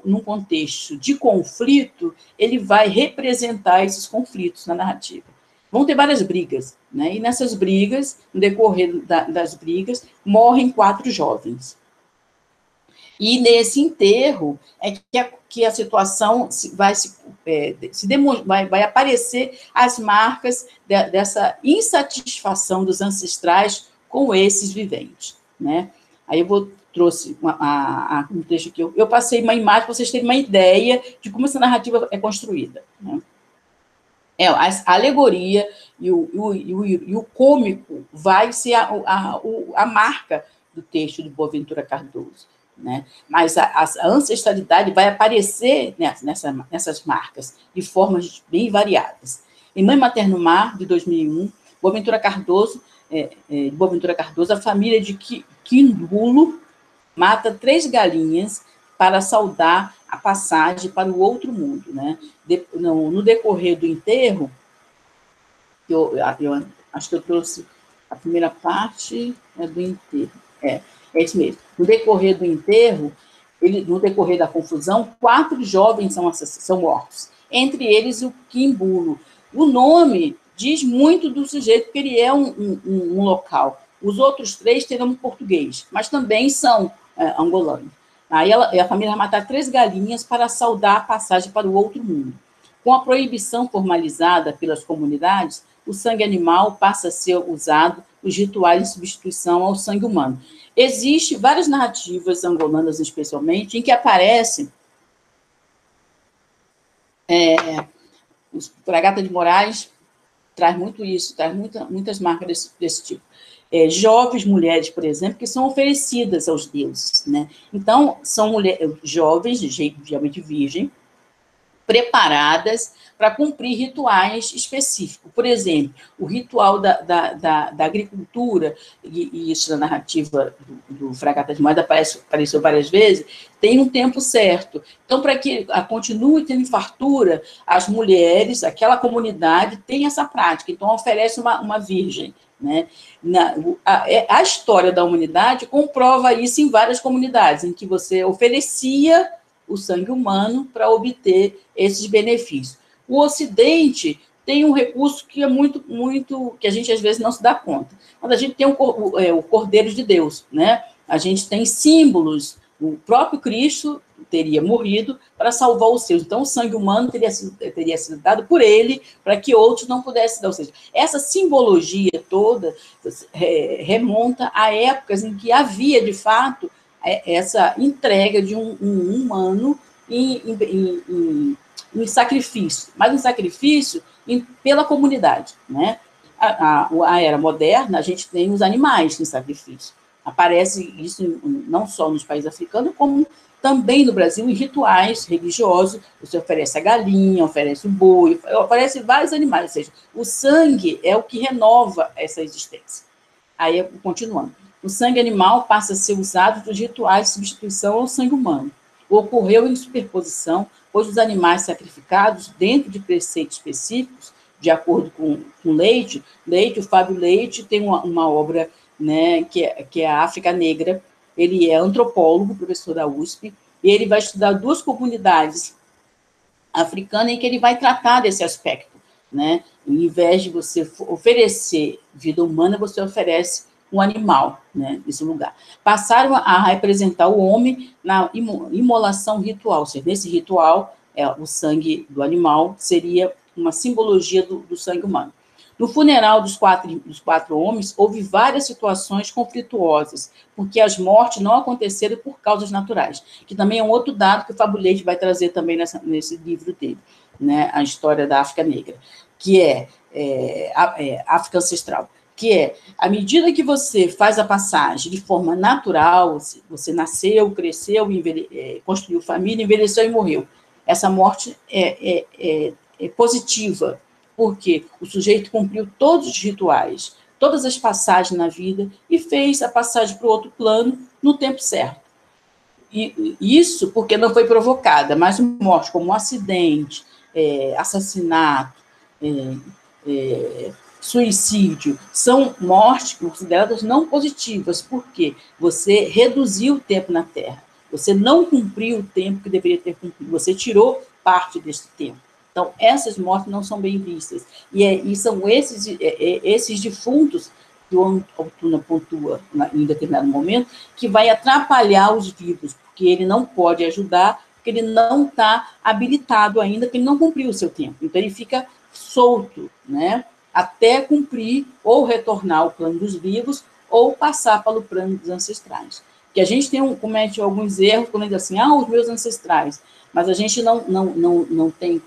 num contexto de conflito, ele vai representar esses conflitos na narrativa. Vão ter várias brigas, né? E nessas brigas, no decorrer das brigas, morrem 4 jovens. E nesse enterro é que a situação vai aparecer as marcas dessa insatisfação dos ancestrais com esses viventes, né? Aí eu trouxe um texto que eu passei uma imagem para vocês terem uma ideia de como essa narrativa é construída, né? A alegoria e o cômico vai ser a marca do texto de Boaventura Cardoso. né? Mas a ancestralidade vai aparecer nessas marcas, de formas bem variadas. Em Mãe Materno Mar, de 2001, Boaventura Cardoso, a família de Quimbulo mata 3 galinhas para saudar a passagem para o outro mundo, né? No decorrer do enterro, eu acho que eu trouxe a primeira parte do enterro. É isso mesmo. No decorrer do enterro, no decorrer da confusão, 4 jovens são mortos. Entre eles, o Quimbulo. O nome diz muito do sujeito, porque ele é um local. Os outros 3 têm nome português, mas também são angolanos. Aí a família vai matar 3 galinhas para saudar a passagem para o outro mundo. Com a proibição formalizada pelas comunidades, o sangue animal passa a ser usado nos rituais em substituição ao sangue humano. Existem várias narrativas angolanas, especialmente, em que aparecem o Fragata de Moraes traz muito isso, traz muitas marcas desse tipo. Jovens mulheres, por exemplo, que são oferecidas aos deuses, né? Então, são jovens, de jeito geralmente virgem, preparadas para cumprir rituais específicos. Por exemplo, o ritual da agricultura, e isso na narrativa do Fragata de Moeda apareceu várias vezes, tem um tempo certo. Então, para que continue tendo fartura, as mulheres, aquela comunidade, tem essa prática. Então, oferece uma virgem, né? A história da humanidade comprova isso em várias comunidades, em que você oferecia o sangue humano para obter esses benefícios. O Ocidente tem um recurso que é muito, que a gente às vezes não se dá conta. Quando a gente tem o Cordeiro de Deus, né? A gente tem símbolos, o próprio Cristo teria morrido para salvar os seus. Então, o sangue humano teria sido dado por ele para que outros não pudessem dar. Ou seja, essa simbologia toda remonta a épocas em que havia, de fato, essa entrega de um humano em sacrifício, mas um sacrifício pela comunidade, né? A era moderna, a gente tem os animais em sacrifício. Aparece isso não só nos países africanos, como também no Brasil, em rituais religiosos. Você oferece a galinha, oferece o boi, oferece vários animais, ou seja, o sangue é o que renova essa existência. Aí, continuando. O sangue animal passa a ser usado nos rituais de substituição ao sangue humano. Ocorreu em superposição, pois os animais sacrificados, dentro de preceitos específicos, de acordo com Leite, o Fábio Leite tem uma obra, né, que é a África Negra. Ele é antropólogo, professor da USP, e ele vai estudar 2 comunidades africanas em que ele vai tratar desse aspecto, né? Em vez de você oferecer vida humana, você oferece um animal, né, nesse lugar. Passaram a representar o homem na imolação ritual, ou seja, nesse ritual, o sangue do animal seria uma simbologia do sangue humano. No funeral dos 4 homens, houve várias situações conflituosas, porque as mortes não aconteceram por causas naturais, que também é um outro dado que o Fábio Leite vai trazer também nesse livro dele, né, a história da África Negra, que África Ancestral, que à medida que você faz a passagem de forma natural, você nasceu, cresceu, construiu família, envelheceu e morreu. Essa morte é positiva, porque o sujeito cumpriu todos os rituais, todas as passagens na vida e fez a passagem para o outro plano no tempo certo. E isso porque não foi provocada, mas morte como um acidente, assassinato, suicídio, são mortes consideradas não positivas, porque você reduziu o tempo na Terra, você não cumpriu o tempo que deveria ter cumprido, você tirou parte desse tempo. Então, essas mortes não são bem vistas. E são esses defuntos que o Altuna pontua em determinado momento, que vai atrapalhar os vivos, porque ele não pode ajudar, porque ele não está habilitado ainda, porque ele não cumpriu o seu tempo. Então, ele fica solto, né? Até cumprir ou retornar ao plano dos vivos ou passar pelo plano dos ancestrais. Que a gente comete alguns erros quando a gente diz assim, os meus ancestrais, mas a gente não tem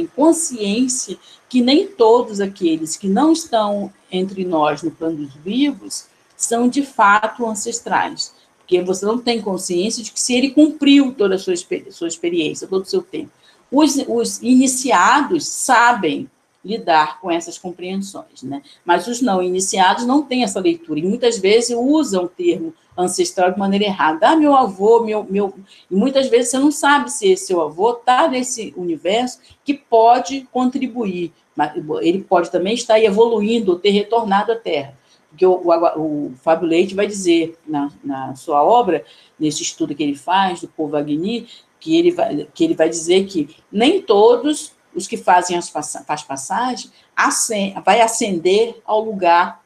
consciência que nem todos aqueles que não estão entre nós no plano dos vivos são de fato ancestrais. porque você não tem consciência de que se ele cumpriu toda a sua experiência, todo o seu tempo. Os iniciados sabem lidar com essas compreensões, né? Mas os não iniciados não têm essa leitura, e muitas vezes usam o termo ancestral de maneira errada. Meu avô, E muitas vezes você não sabe se esse seu avô está nesse universo que pode contribuir, mas ele pode também estar evoluindo ou ter retornado à Terra. Porque o Fábio Leite vai dizer na sua obra, nesse estudo que ele faz, do Paul Vagny, que ele vai dizer que nem todos os que fazem as passagens vai ascender ao lugar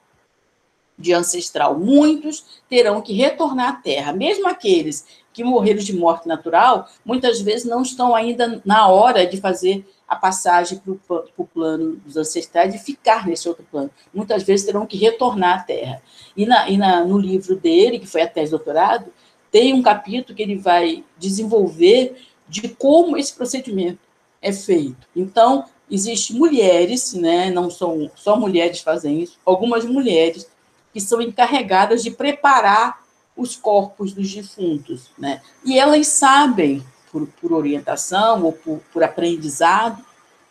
de ancestral. Muitos terão que retornar à Terra. Mesmo aqueles que morreram de morte natural, muitas vezes não estão ainda na hora de fazer a passagem para o plano dos ancestrais e ficar nesse outro plano. Muitas vezes terão que retornar à Terra. E no livro dele, que foi a tese de doutorado, tem um capítulo que ele vai desenvolver de como esse procedimento é feito. Então, existem mulheres, né, não são só mulheres que fazem isso, algumas mulheres que são encarregadas de preparar os corpos dos defuntos, né? E elas sabem, por orientação ou por aprendizado,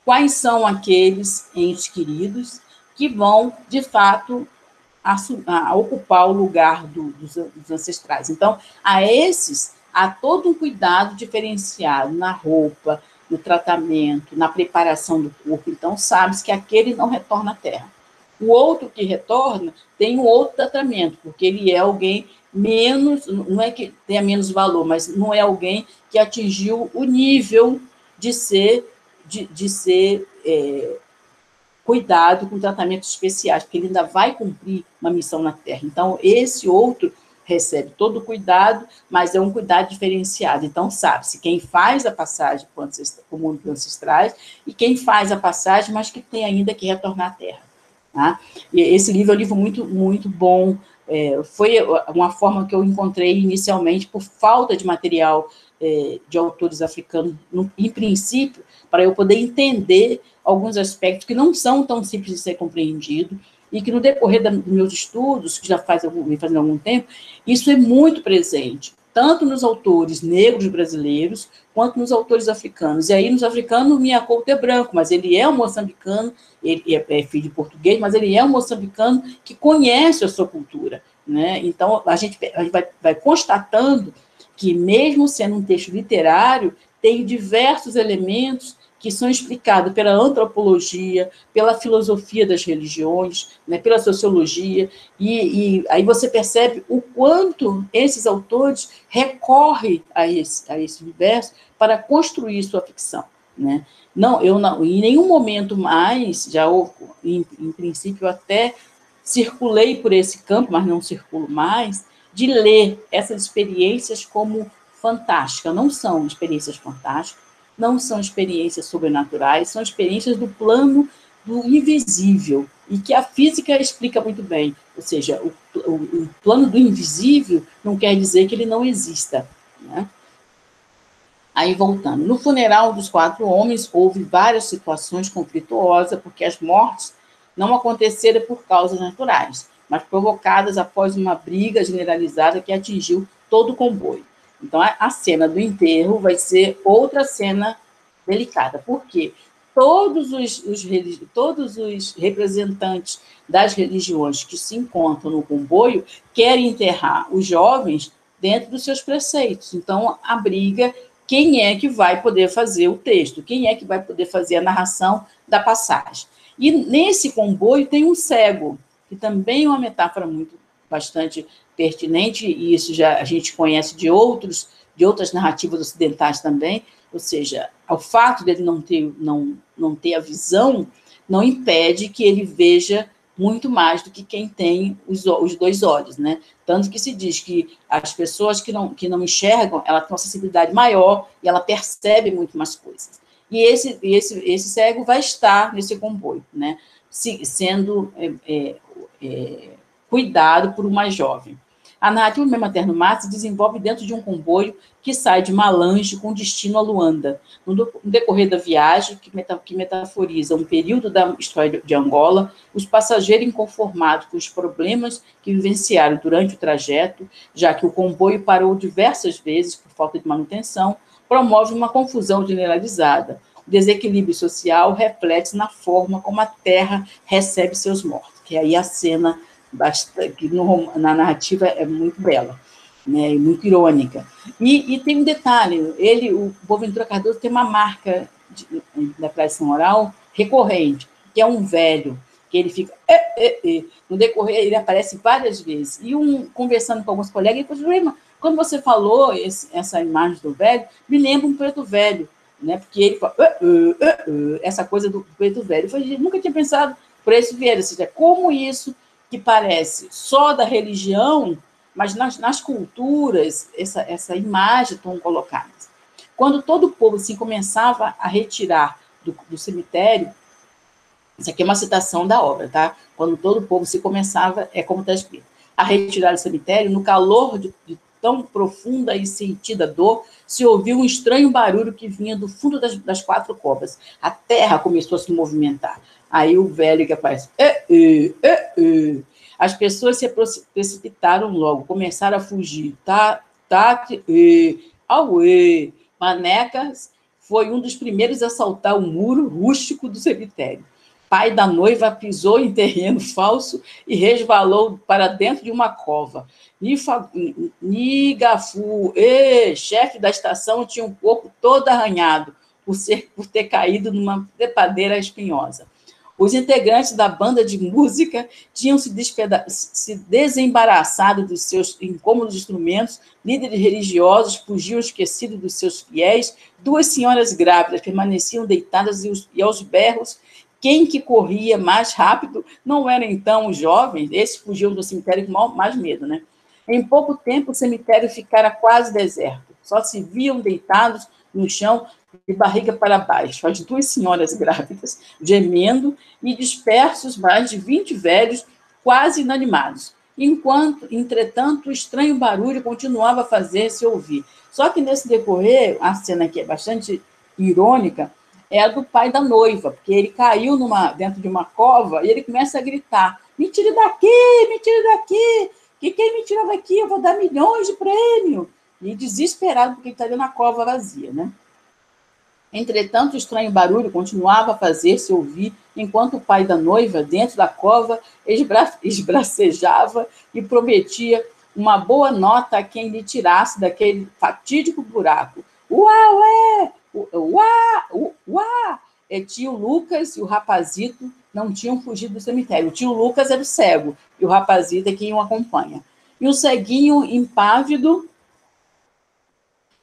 quais são aqueles entes queridos que vão, de fato, a ocupar o lugar dos ancestrais. Então, há todo um cuidado diferenciado na roupa, no tratamento, na preparação do corpo. Então, sabe-se que aquele não retorna à Terra. O outro que retorna tem um outro tratamento, porque ele é alguém menos, não é que tenha menos valor, mas não é alguém que atingiu o nível de ser cuidado com tratamentos especiais, porque ele ainda vai cumprir uma missão na Terra. Então, esse outro recebe todo o cuidado, mas é um cuidado diferenciado. Então, sabe-se quem faz a passagem para o mundo dos ancestrais e quem faz a passagem, mas que tem ainda que retornar à Terra. Tá? E esse livro é um livro muito, muito bom. Foi uma forma que eu encontrei inicialmente por falta de material de autores africanos, em princípio, para eu poder entender alguns aspectos que não são tão simples de ser compreendido e que no decorrer dos meus estudos, que já vem fazendo algum tempo, isso é muito presente, tanto nos autores negros brasileiros, quanto nos autores africanos. E aí, nos africanos, o Minha Couto é branco, mas ele é um moçambicano, ele é filho de português, mas ele é um moçambicano que conhece a sua cultura, né? Então, a gente vai constatando que, mesmo sendo um texto literário, tem diversos elementos que são explicados pela antropologia, pela filosofia das religiões, né, pela sociologia, e aí você percebe o quanto esses autores recorrem a esse universo para construir sua ficção, né? Em nenhum momento mais, em princípio, eu até circulei por esse campo, mas não circulo mais, de ler essas experiências como fantásticas. Não são experiências fantásticas, não são experiências sobrenaturais, são experiências do plano do invisível, e que a física explica muito bem. Ou seja, o plano do invisível não quer dizer que ele não exista, né? Aí, voltando. No funeral dos 4 homens, houve várias situações conflituosas, porque as mortes não aconteceram por causas naturais, mas provocadas após uma briga generalizada que atingiu todo o comboio. Então, a cena do enterro vai ser outra cena delicada, porque todos os representantes das religiões que se encontram no comboio querem enterrar os jovens dentro dos seus preceitos. Então, a briga, quem é que vai poder fazer o texto, quem é que vai poder fazer a narração da passagem. E nesse comboio tem um cego, que também é uma metáfora bastante pertinente, e isso já a gente conhece de outras narrativas ocidentais também, ou seja, o fato dele não ter a visão não impede que ele veja muito mais do que quem tem os 2 olhos, né? Tanto que se diz que as pessoas que não enxergam, ela tem uma sensibilidade maior e ela percebe muito mais coisas. E esse cego vai estar nesse comboio, né? Sendo cuidado por uma jovem. A narrativa Meu Materno Mar se desenvolve dentro de um comboio que sai de Malange com destino a Luanda. No decorrer da viagem, que metaforiza um período da história de Angola, os passageiros inconformados com os problemas que vivenciaram durante o trajeto, já que o comboio parou diversas vezes por falta de manutenção, promove uma confusão generalizada. O desequilíbrio social reflete na forma como a terra recebe seus mortos, que aí a cena que na narrativa é muito bela, né, e muito irônica. E tem um detalhe, o Boaventura Cardoso tem uma marca da tradição oral recorrente, que é um velho, que ele fica... No decorrer, ele aparece várias vezes. E conversando com alguns colegas, ele falou, quando você falou essa imagem do velho, me lembra um preto velho, né, porque ele fala, essa coisa do preto velho. Eu falei, nunca tinha pensado por esse velho, ou seja, como isso que parece só da religião, mas nas culturas, essa imagem estão colocadas. Quando todo o povo assim, começava a retirar do cemitério, isso aqui é uma citação da obra, tá? Quando todo o povo se começava, é como está escrito, a retirar do cemitério, no calor de tão profunda e sentida dor, se ouviu um estranho barulho que vinha do fundo das quatro covas. A terra começou a se movimentar. Aí o velho que aparece, as pessoas se precipitaram logo, começaram a fugir. Auê. Manecas foi um dos primeiros a saltar o muro rústico do cemitério. Pai da noiva pisou em terreno falso e resvalou para dentro de uma cova. Nigafu, chefe da estação, tinha um corpo todo arranhado por ter caído numa trepadeira espinhosa. Os integrantes da banda de música tinham se desembaraçado dos seus incômodos instrumentos, líderes religiosos fugiam esquecidos dos seus fiéis, duas senhoras grávidas permaneciam deitadas e aos berros. Quem que corria mais rápido não eram, então, os jovens, esses fugiam do cemitério com mais medo, né? Em pouco tempo, o cemitério ficara quase deserto. Só se viam deitados no chão, de barriga para baixo, as duas senhoras grávidas, gemendo, e dispersos mais de 20 velhos, quase inanimados. Entretanto, o estranho barulho continuava a fazer-se ouvir. Só que, nesse decorrer, a cena aqui é bastante irônica, é a do pai da noiva, porque ele caiu dentro de uma cova e ele começa a gritar, me tire daqui, quem me tira daqui, eu vou dar milhões de prêmio. E desesperado, porque ele está dentro da cova vazia, né? Entretanto, o estranho barulho continuava a fazer-se ouvir, enquanto o pai da noiva, dentro da cova, esbracejava e prometia uma boa nota a quem lhe tirasse daquele fatídico buraco. Uaué! Uá! E tio Lucas e o rapazito não tinham fugido do cemitério. O tio Lucas era o cego, e o rapazito é quem o acompanha. E o ceguinho, impávido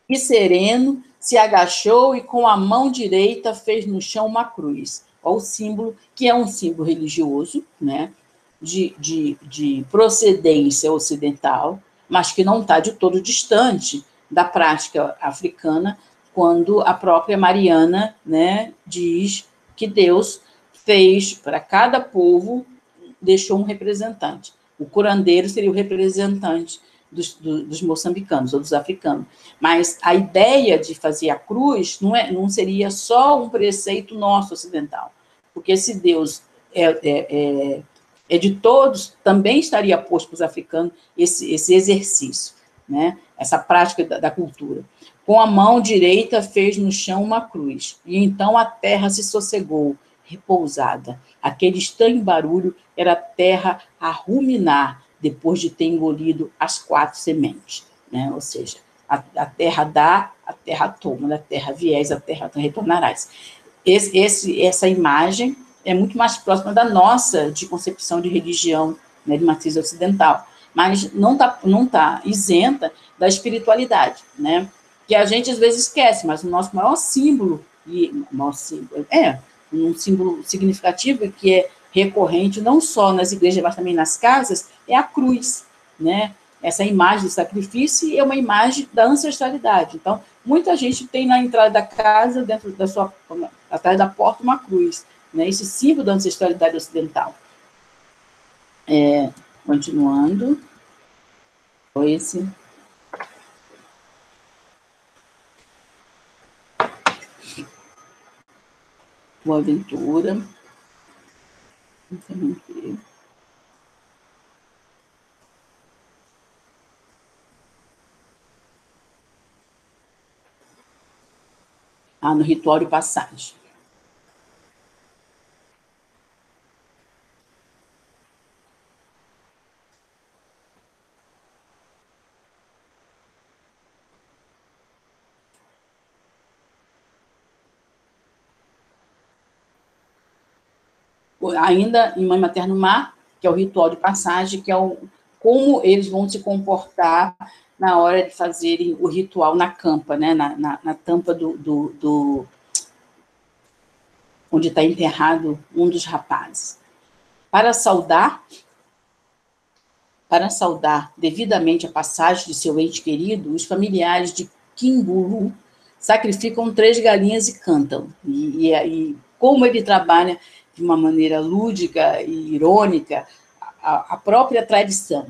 e sereno, se agachou e com a mão direita fez no chão uma cruz. Olha o símbolo, que é um símbolo religioso, né, de procedência ocidental, mas que não está de todo distante da prática africana, quando a própria Mariana, né, diz que Deus fez para cada povo, deixou um representante. O curandeiro seria o representante dos moçambicanos ou dos africanos. Mas a ideia de fazer a cruz não seria só um preceito nosso ocidental, porque se Deus é de todos, também estaria posto para os africanos esse exercício, né? Essa prática da cultura. Com a mão direita fez no chão uma cruz, e então a terra se sossegou, repousada. Aquele estranho barulho era a terra a ruminar, depois de ter engolido as 4 sementes, né? Ou seja, a terra dá, a terra toma, da terra viés, a terra retornarás. Essa imagem é muito mais próxima da nossa de concepção de religião, né, de matriz ocidental, mas não tá isenta da espiritualidade, né? Que a gente às vezes esquece, mas o nosso maior símbolo, um símbolo significativo que é recorrente não só nas igrejas, mas também nas casas, é a cruz, né? Essa imagem do sacrifício é uma imagem da ancestralidade. Então, muita gente tem na entrada da casa, atrás da porta, uma cruz, né? Esse símbolo da ancestralidade ocidental. Continuando. Esse. Boa Ventura. No Ritual de Passagem. Ainda em Mãe Materna no Mar, que é o ritual de passagem, que é como eles vão se comportar na hora de fazerem o ritual na campa, né? na tampa onde está enterrado um dos rapazes. Para saudar devidamente a passagem de seu ente querido, os familiares de Kimbulu sacrificam 3 galinhas e cantam. E como ele trabalha de uma maneira lúdica e irônica a própria tradição.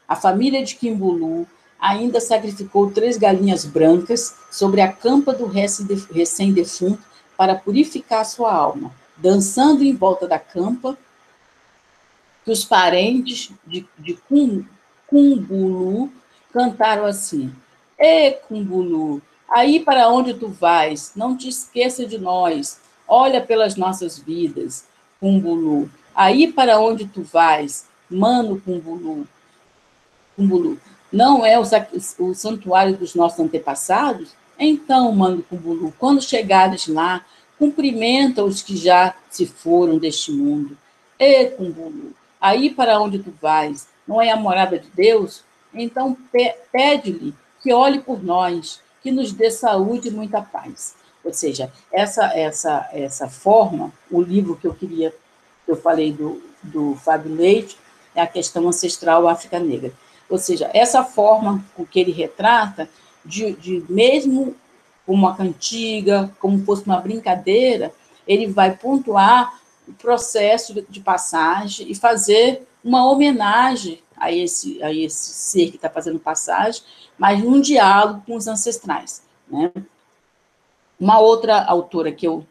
A família de Kimbulu ainda sacrificou 3 galinhas brancas sobre a campa do recém-defunto para purificar sua alma, dançando em volta da campa, que os parentes de Kumbulu cantaram assim: Ê, Kumbulu, aí para onde tu vais, não te esqueça de nós, olha pelas nossas vidas, Kumbulu, aí para onde tu vais, mano Kumbulu, não é o santuário dos nossos antepassados? Então, mano Kumbulu, quando chegares lá, cumprimenta os que já se foram deste mundo. Ê, Kumbulu, aí para onde tu vais, não é a morada de Deus? Então pede-lhe que olhe por nós, que nos dê saúde e muita paz. Ou seja, essa forma, o livro que eu falei do Fábio Leite, é a questão ancestral África Negra. Ou seja, essa forma com que ele retrata, de mesmo como uma cantiga, como fosse uma brincadeira, ele vai pontuar o processo de passagem e fazer uma homenagem a esse ser que está fazendo passagem, mas num diálogo com os ancestrais, né? Uma outra autora que eu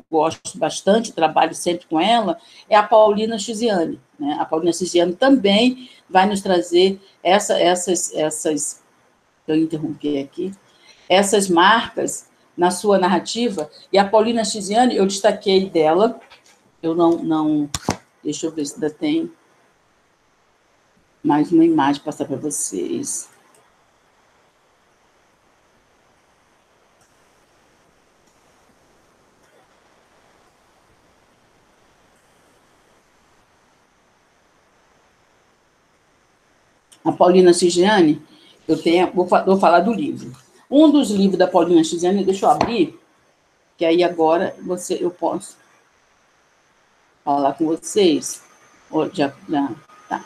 gosto bastante, trabalho sempre com ela, é a Paulina Chiziane, né? A Paulina Chiziane também vai nos trazer essas eu interrompi aqui, essas marcas na sua narrativa, e a Paulina Chiziane, eu destaquei dela, eu não deixa eu ver se ainda tem mais uma imagem para passar para vocês. A Paulina Chiziane, vou falar do livro. Um dos livros da Paulina Chiziane, deixa eu abrir, que aí agora eu posso falar com vocês. Tá.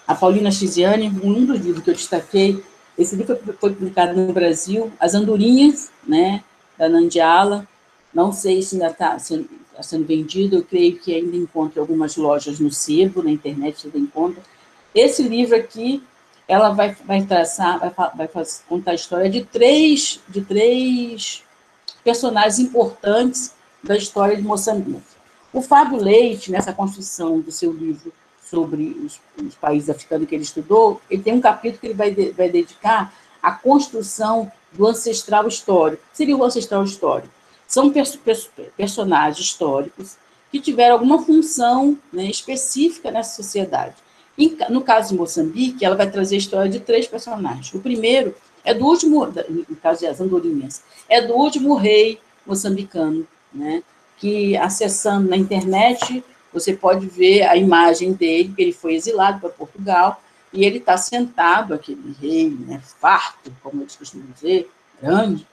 A Paulina Chiziane, um dos livros que eu destaquei, esse livro foi publicado no Brasil, As Andorinhas, né, da Nandiala. Não sei se ainda está sendo vendido, eu creio que ainda encontra algumas lojas no sebo, na internet você encontra. Esse livro aqui, ela vai contar a história de três personagens importantes da história de Moçambique. O Fábio Leite, nessa construção do seu livro sobre os países africanos que ele estudou, ele tem um capítulo que ele vai dedicar à construção do ancestral histórico. O que seria o ancestral histórico? São personagens históricos que tiveram alguma função, né, específica nessa sociedade. No caso de Moçambique, ela vai trazer a história de 3 personagens. O primeiro é do último, no caso das Andorinhas, é do último rei moçambicano, né, que, acessando na internet, você pode ver a imagem dele, que ele foi exilado para Portugal, e ele está sentado, aquele rei, né, farto, como eles costumam dizer, grande,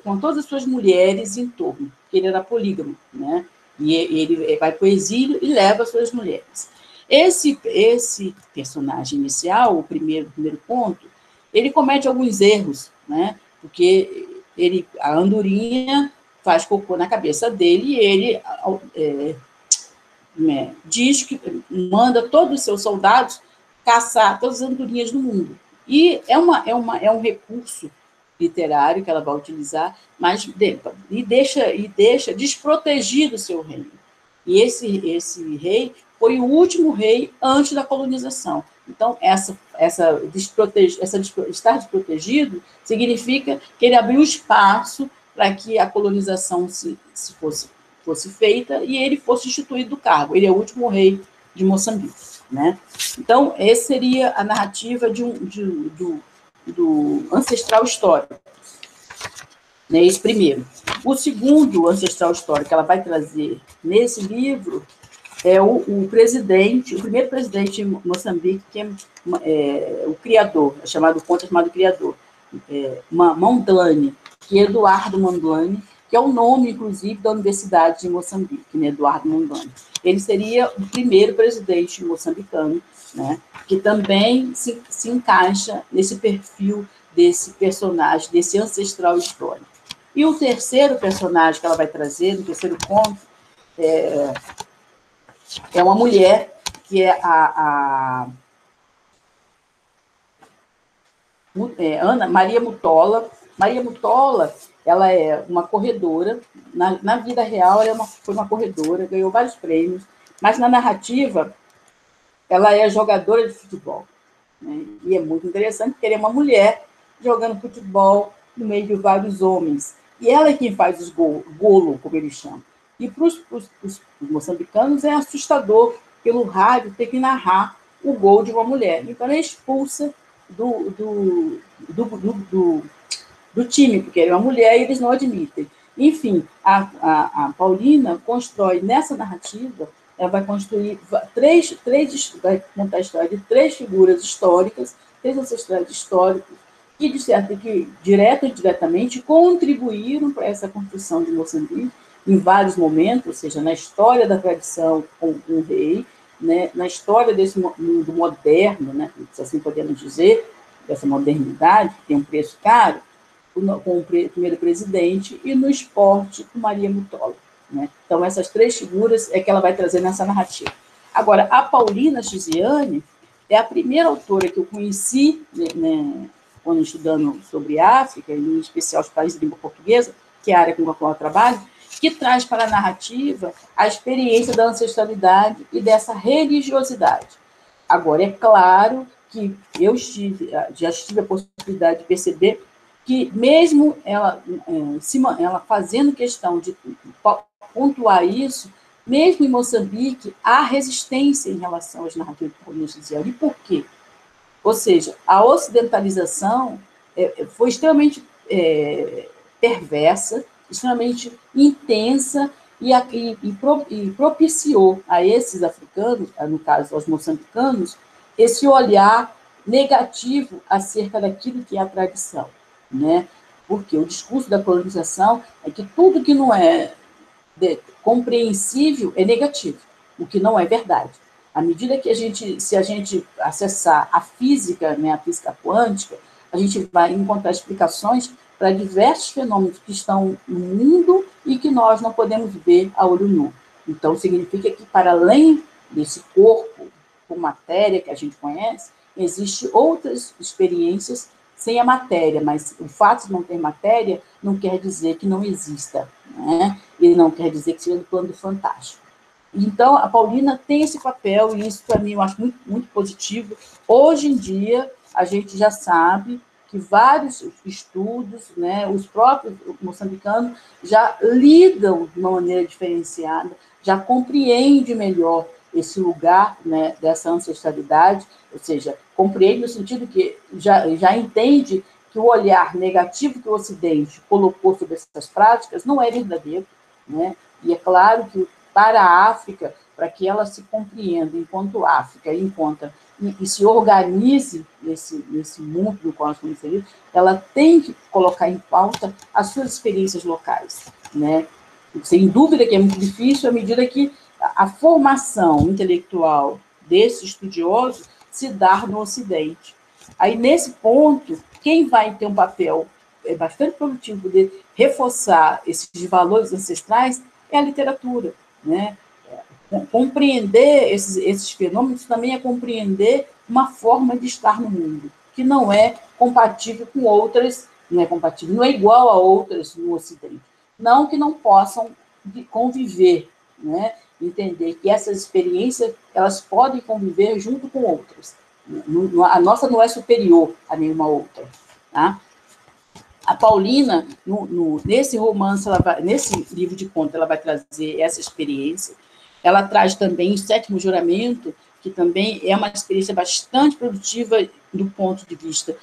com todas as suas mulheres em torno, porque ele era polígamo, né, e ele vai para o exílio e leva as suas mulheres. Esse personagem inicial, o primeiro ponto, ele comete alguns erros, né, porque a andorinha faz cocô na cabeça dele e ele diz que manda todos os seus soldados caçar todas as andorinhas do mundo. E é um recurso literário que ela vai utilizar, mas deixa desprotegido o seu reino. E esse rei foi o último rei antes da colonização. Então, estar desprotegido significa que ele abriu espaço para que a colonização se fosse feita e ele fosse instituído do cargo. Ele é o último rei de Moçambique, né? Então, essa seria a narrativa do ancestral histórico, né? Esse primeiro. O segundo ancestral histórico que ela vai trazer nesse livro é o primeiro presidente de Moçambique, que é o criador, é chamado conto chamado criador, Mondlane, que é Eduardo Mondlane, que é o nome, inclusive, da Universidade de Moçambique, né, Eduardo Mondlane. Ele seria o primeiro presidente moçambicano, né, que também se encaixa nesse perfil desse personagem, desse ancestral histórico. E o terceiro personagem que ela vai trazer, no terceiro conto, é uma mulher que é Ana Maria Mutola. Maria Mutola, ela é uma corredora. Na vida real, ela foi uma corredora, ganhou vários prêmios, mas na narrativa, ela é jogadora de futebol, né? E é muito interessante, porque ela é uma mulher jogando futebol no meio de vários homens. E ela é quem faz os golo, como eles chamam. E para os moçambicanos é assustador, pelo rádio, ter que narrar o gol de uma mulher. Então, ela é expulsa do time, porque ela é uma mulher e eles não admitem. Enfim, a Paulina constrói, nessa narrativa, ela vai construir vai contar a história de 3 figuras históricas, 3 ancestrais históricos, que direto ou indiretamente contribuíram para essa construção de Moçambique, em vários momentos, ou seja, na história da tradição com o rei, né, na história desse mundo moderno, né, se assim podemos dizer, dessa modernidade, que tem um preço caro, com o primeiro presidente, e no esporte, com Maria Mutola, né? Então, essas 3 figuras é que ela vai trazer nessa narrativa. Agora, a Paulina Chiziane é a primeira autora que eu conheci, né, quando estudando sobre África, em especial os países de língua portuguesa, que é a área com a qual eu trabalho, que traz para a narrativa a experiência da ancestralidade e dessa religiosidade. Agora, é claro que eu já tive a possibilidade de perceber que, mesmo ela fazendo questão de pontuar isso, mesmo em Moçambique, há resistência em relação às narrativas coloniais. E por quê? Ou seja, a ocidentalização foi extremamente perversa, extremamente intensa e propiciou a esses africanos, no caso aos moçambicanos, esse olhar negativo acerca daquilo que é a tradição, né? Porque o discurso da colonização é que tudo que não é compreensível é negativo, o que não é verdade. À medida que se a gente acessar a física, né, a física quântica, a gente vai encontrar explicações para diversos fenômenos que estão no mundo e que nós não podemos ver a olho nu. Então, significa que, para além desse corpo com matéria que a gente conhece, existem outras experiências sem a matéria, mas o fato de não ter matéria não quer dizer que não exista, né? E não quer dizer que seja do plano do fantástico. Então, a Paulina tem esse papel, e isso, para mim, eu acho muito, muito positivo. Hoje em dia, a gente já sabe que vários estudos, né, os próprios moçambicanos já lidam de uma maneira diferenciada, já compreendem melhor esse lugar, né, dessa ancestralidade, ou seja, compreende no sentido que já entende que o olhar negativo que o Ocidente colocou sobre essas práticas não é verdadeiro, né? E é claro que para a África, para que ela se compreenda enquanto África e se organize nesse mundo no qual nós estamos inseridos, ela tem que colocar em pauta as suas experiências locais, né? Sem dúvida que é muito difícil à medida que a formação intelectual desse estudioso se dá no Ocidente. Aí, nesse ponto, quem vai ter um papel bastante produtivo de reforçar esses valores ancestrais é a literatura, né? Compreender esses fenômenos também é compreender uma forma de estar no mundo, que não é compatível com outras, não é compatível, não é igual a outras no Ocidente. Não que não possam conviver, né? Entender que essas experiências elas podem conviver junto com outras. A nossa não é superior a nenhuma outra. Tá? A Paulina, nesse romance, nesse livro de contos, ela vai trazer essa experiência. Ela traz também o Sétimo Juramento, que também é uma experiência bastante produtiva do ponto de vista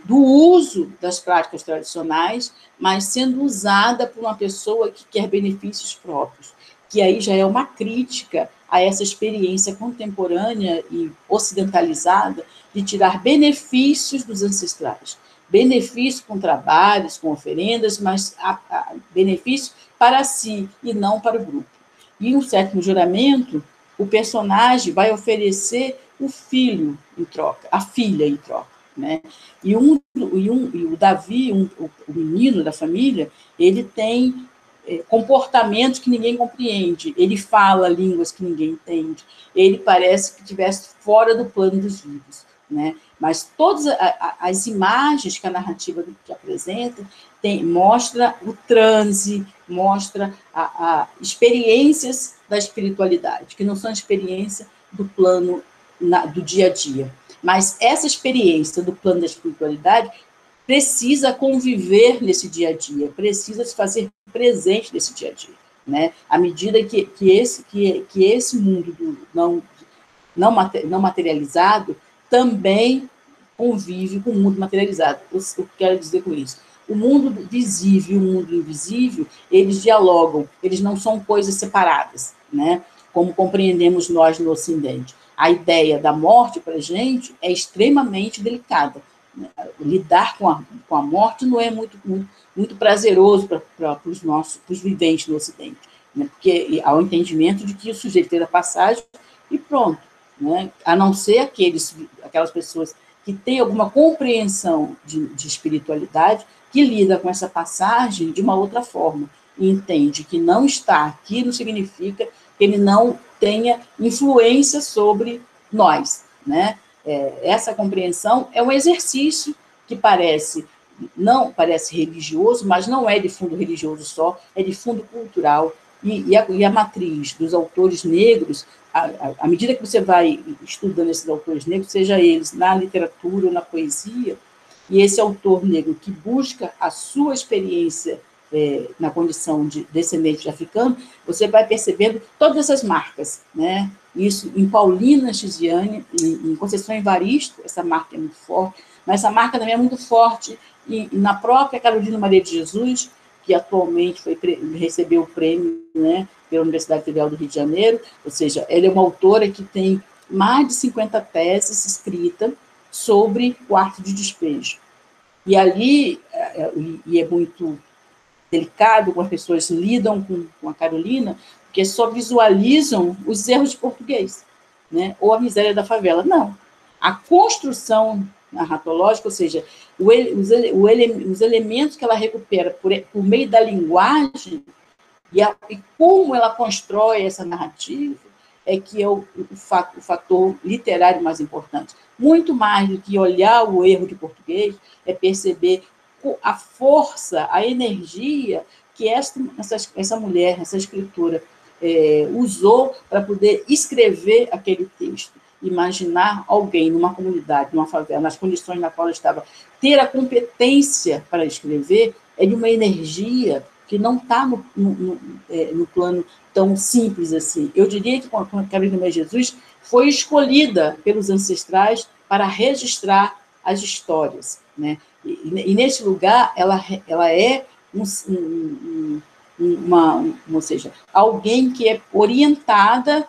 do uso das práticas tradicionais, mas sendo usada por uma pessoa que quer benefícios próprios, que aí já é uma crítica a essa experiência contemporânea e ocidentalizada de tirar benefícios dos ancestrais. Benefício com trabalhos, com oferendas, mas benefício para si e não para o grupo. E no Sétimo Juramento, o personagem vai oferecer o filho em troca, a filha em troca. Né? E o Davi, o menino da família, ele tem comportamentos que ninguém compreende, ele fala línguas que ninguém entende, ele parece que estivesse fora do plano dos vivos. Né? Mas todas as imagens que a narrativa que apresenta mostra o transe, mostra experiências da espiritualidade, que não são experiências do plano do dia a dia. Mas essa experiência do plano da espiritualidade precisa conviver nesse dia a dia, precisa se fazer presente nesse dia a dia. Né? À medida que esse mundo não materializado também convive com o mundo materializado. O que eu quero dizer com isso? O mundo visível e o mundo invisível, eles dialogam, eles não são coisas separadas, né? Como compreendemos nós no Ocidente. A ideia da morte, para a gente, é extremamente delicada. Né? Lidar com a morte não é muito prazeroso para os viventes no Ocidente, né? Porque há o entendimento de que o sujeito tem a passagem e pronto. Né? A não ser aquelas pessoas que têm alguma compreensão de espiritualidade, que lida com essa passagem de uma outra forma, e entende que não estar aqui não significa que ele não tenha influência sobre nós. Né? Essa compreensão é um exercício que não parece religioso, mas não é de fundo religioso só, é de fundo cultural, e a matriz dos autores negros, à medida que você vai estudando esses autores negros, seja eles na literatura ou na poesia, e esse autor negro que busca a sua experiência na condição de descendente de africano, você vai percebendo todas essas marcas. Né? Isso em Paulina Chiziane, em Conceição Evaristo, essa marca é muito forte, mas essa marca também é muito forte na própria Carolina Maria de Jesus, que atualmente recebeu o prêmio, né, pela Universidade Federal do Rio de Janeiro, ou seja, ela é uma autora que tem mais de 50 teses escritas sobre o ato de despejo. E ali, e é muito delicado quando as pessoas lidam com a Carolina, porque só visualizam os erros de português, né, ou a miséria da favela. Não. A construção narratológica, ou seja, os elementos que ela recupera por meio da linguagem e como ela constrói essa narrativa é que é o fator literário mais importante. Muito mais do que olhar o erro de português, é perceber a força, a energia que essa mulher, essa escritora, usou para poder escrever aquele texto. Imaginar alguém numa comunidade, numa favela, nas condições na qual ela estava, ter a competência para escrever é de uma energia que não está no plano tão simples assim. Eu diria que a Carolina Maria de Jesus foi escolhida pelos ancestrais para registrar as histórias. Né? E nesse lugar, ela é ou seja, alguém que é orientada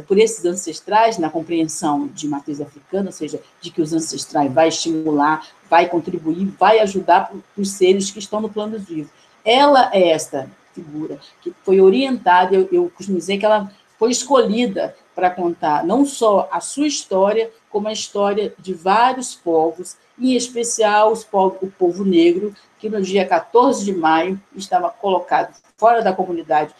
por esses ancestrais, na compreensão de matriz africana, ou seja, de que os ancestrais vai estimular, vai contribuir, vai ajudar os seres que estão no plano dos vivos. Ela é esta figura que foi orientada, eu costumo dizer que ela foi escolhida para contar não só a sua história, como a história de vários povos, em especial o povo negro, que no dia 14 de maio estava colocado fora da comunidade,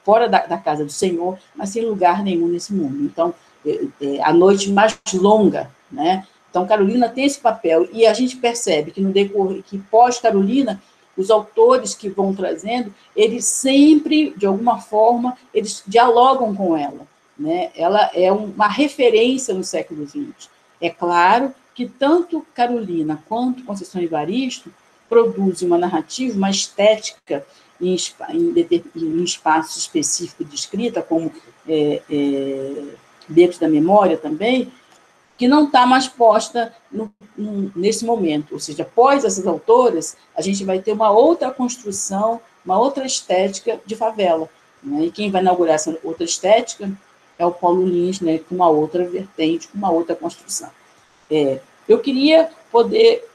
fora da casa do Senhor, mas sem lugar nenhum nesse mundo. Então, a noite mais longa, né? Então, Carolina tem esse papel, e a gente percebe que no decorrer, que pós-Carolina, os autores que vão trazendo, eles sempre, de alguma forma, eles dialogam com ela, né? Ela é uma referência no século XX. É claro que tanto Carolina quanto Conceição Evaristo produzem uma narrativa, uma estética em espaços específicos de escrita, como Becos da Memória também, que não está mais posta nesse momento. Ou seja, após essas autoras, a gente vai ter uma outra construção, uma outra estética de favela, né? E quem vai inaugurar essa outra estética é o Paulo Lins, né, com uma outra vertente, com uma outra construção. Eu queria poder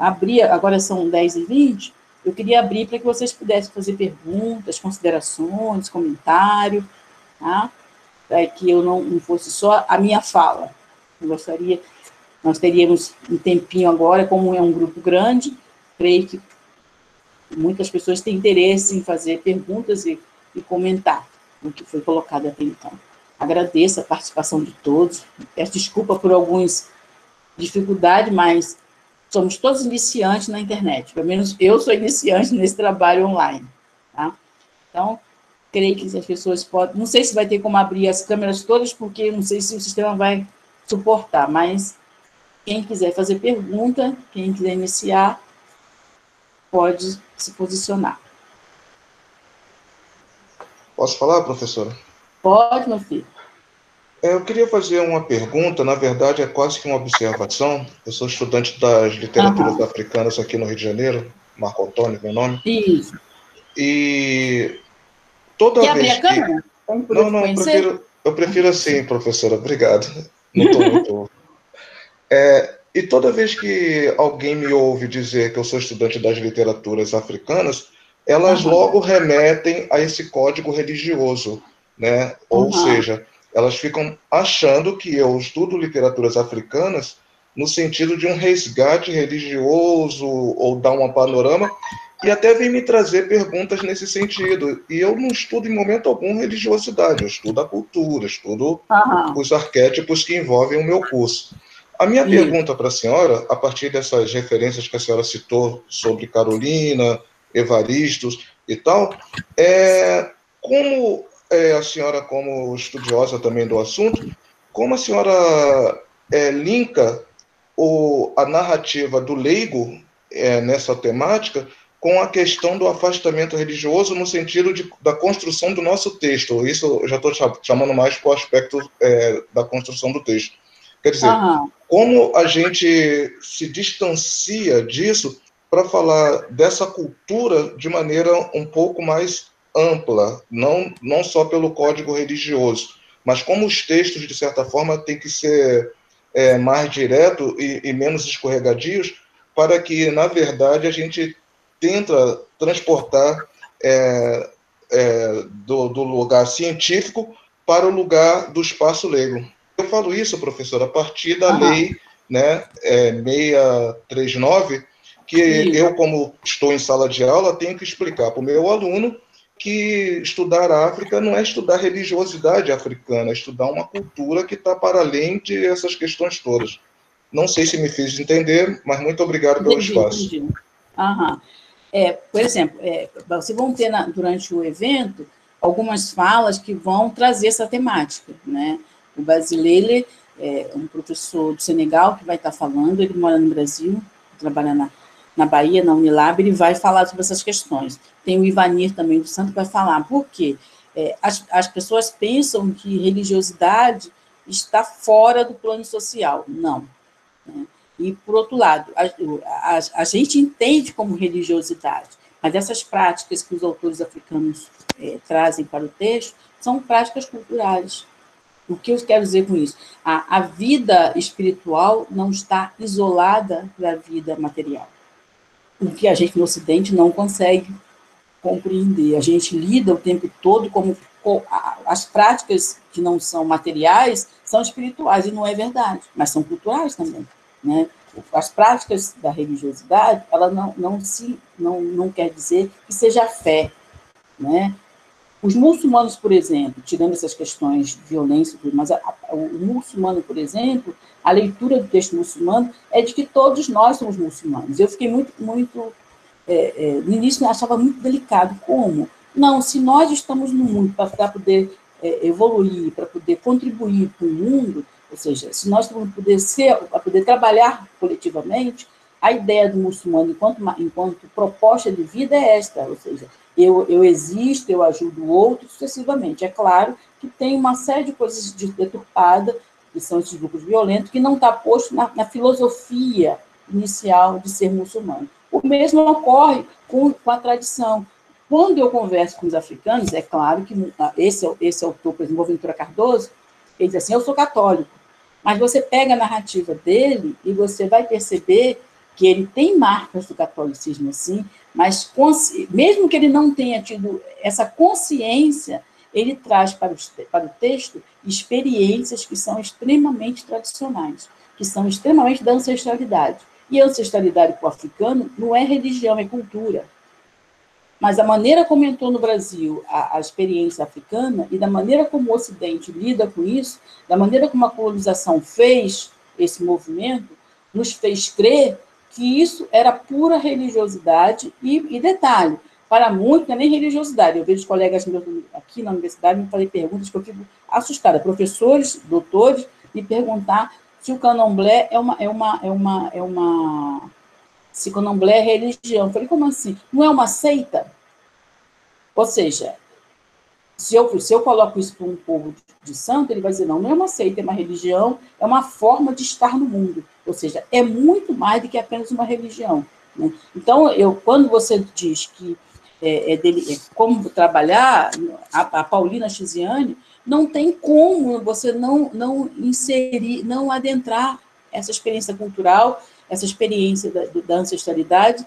abrir, agora são 10h20, eu queria abrir para que vocês pudessem fazer perguntas, considerações, comentário, tá? Para que eu não fosse só a minha fala. Eu gostaria, nós teríamos um tempinho agora, como é um grupo grande, creio que muitas pessoas têm interesse em fazer perguntas e comentar o que foi colocado até então. Agradeço a participação de todos, peço desculpa por algumas dificuldades, mas somos todos iniciantes na internet, pelo menos eu sou iniciante nesse trabalho online, tá? Então, creio que as pessoas podem, não sei se vai ter como abrir as câmeras todas, porque não sei se o sistema vai suportar, mas quem quiser fazer pergunta, quem quiser iniciar, pode se posicionar. Posso falar, professora? Pode, meu filho. Eu queria fazer uma pergunta, na verdade é quase que uma observação. Eu sou estudante das literaturas africanas aqui no Rio de Janeiro, Marco Antônio, meu nome. Isso. E toda Quer vez abrir a câmera? Não, eu prefiro assim, professora, obrigado. Não estou muito... E toda vez que alguém me ouve dizer que eu sou estudante das literaturas africanas, elas logo remetem a esse código religioso, né? Ou seja, elas ficam achando que eu estudo literaturas africanas no sentido de um resgate religioso ou dar um panorama, e até vem me trazer perguntas nesse sentido. E eu não estudo em momento algum religiosidade, eu estudo a cultura, estudo os arquétipos que envolvem o meu curso. A minha pergunta para a senhora, a partir dessas referências que a senhora citou sobre Carolina, Evaristos e tal, como a senhora, como estudiosa também do assunto, como a senhora linka a narrativa do leigo nessa temática com a questão do afastamento religioso no sentido da construção do nosso texto? Isso eu já estou chamando mais para o aspecto da construção do texto. Quer dizer, como a gente se distancia disso para falar dessa cultura de maneira um pouco mais ampla, não só pelo código religioso, mas como os textos, de certa forma, têm que ser mais direto e menos escorregadios, para que, na verdade, a gente tenta transportar do lugar científico para o lugar do espaço leigo. Eu falo isso, professor, a partir da lei 639, que eu, como estou em sala de aula, tenho que explicar para o meu aluno que estudar a África não é estudar religiosidade africana, é estudar uma cultura que está para além de essas questões todas. Não sei se me fiz entender, mas muito obrigado pelo espaço. Entendi. Por exemplo, vocês vão ter durante o evento algumas falas que vão trazer essa temática, né? O Basile é um professor do Senegal que vai estar falando, ele mora no Brasil, trabalha na Bahia, na Unilab, ele vai falar sobre essas questões. Tem o Ivanir também do Santo que vai falar. Por quê? As pessoas pensam que religiosidade está fora do plano social. Não. Né? E, por outro lado, a gente entende como religiosidade, mas essas práticas que os autores africanos trazem para o texto são práticas culturais. O que eu quero dizer com isso? A vida espiritual não está isolada da vida material. O que a gente no Ocidente não consegue compreender. A gente lida o tempo todo como as práticas que não são materiais são espirituais, e não é verdade, mas são culturais também, né? as práticas da religiosidade, ela não quer dizer que seja a fé, né? Os muçulmanos, por exemplo, tirando essas questões de violência, mas o muçulmano, por exemplo, a leitura do texto muçulmano é de que todos nós somos muçulmanos. Eu fiquei muito no início eu achava muito delicado. Como? Não, se nós estamos no mundo para poder evoluir, para poder contribuir para o mundo, ou seja, se nós vamos para poder trabalhar coletivamente, a ideia do muçulmano enquanto proposta de vida é esta, ou seja, eu existo, eu ajudo o outro sucessivamente. É claro que tem uma série de coisas deturpadas, que são esses grupos violentos, que não está posto na filosofia inicial de ser muçulmano. O mesmo ocorre com a tradição. Quando eu converso com os africanos, é claro que esse autor, por exemplo, Boaventura Cardoso, ele diz assim, eu sou católico, mas você pega a narrativa dele e você vai perceber que ele tem marcas do catolicismo, sim, mas mesmo que ele não tenha tido essa consciência, ele traz para o texto experiências que são extremamente tradicionais, que são extremamente da ancestralidade. E a ancestralidade para o africano não é religião, é cultura. Mas a maneira como entrou no Brasil a experiência africana e da maneira como o Ocidente lida com isso, da maneira como a colonização fez esse movimento, nos fez crer que isso era pura religiosidade e detalhe, para muitos não é nem religiosidade. Eu vejo colegas meus aqui na universidade me fazem perguntas que eu fico assustada. Professores, doutores, me perguntar se o candomblé se o candomblé é religião. Eu falei, como assim? Não é uma seita? Ou seja, se eu coloco isso para um povo de santo, ele vai dizer, não é uma seita, é uma religião, é uma forma de estar no mundo. Ou seja, é muito mais do que apenas uma religião, né? Então, quando você diz que como trabalhar, a Paulina Chiziane, não tem como você não inserir, não adentrar essa experiência cultural, essa experiência da ancestralidade,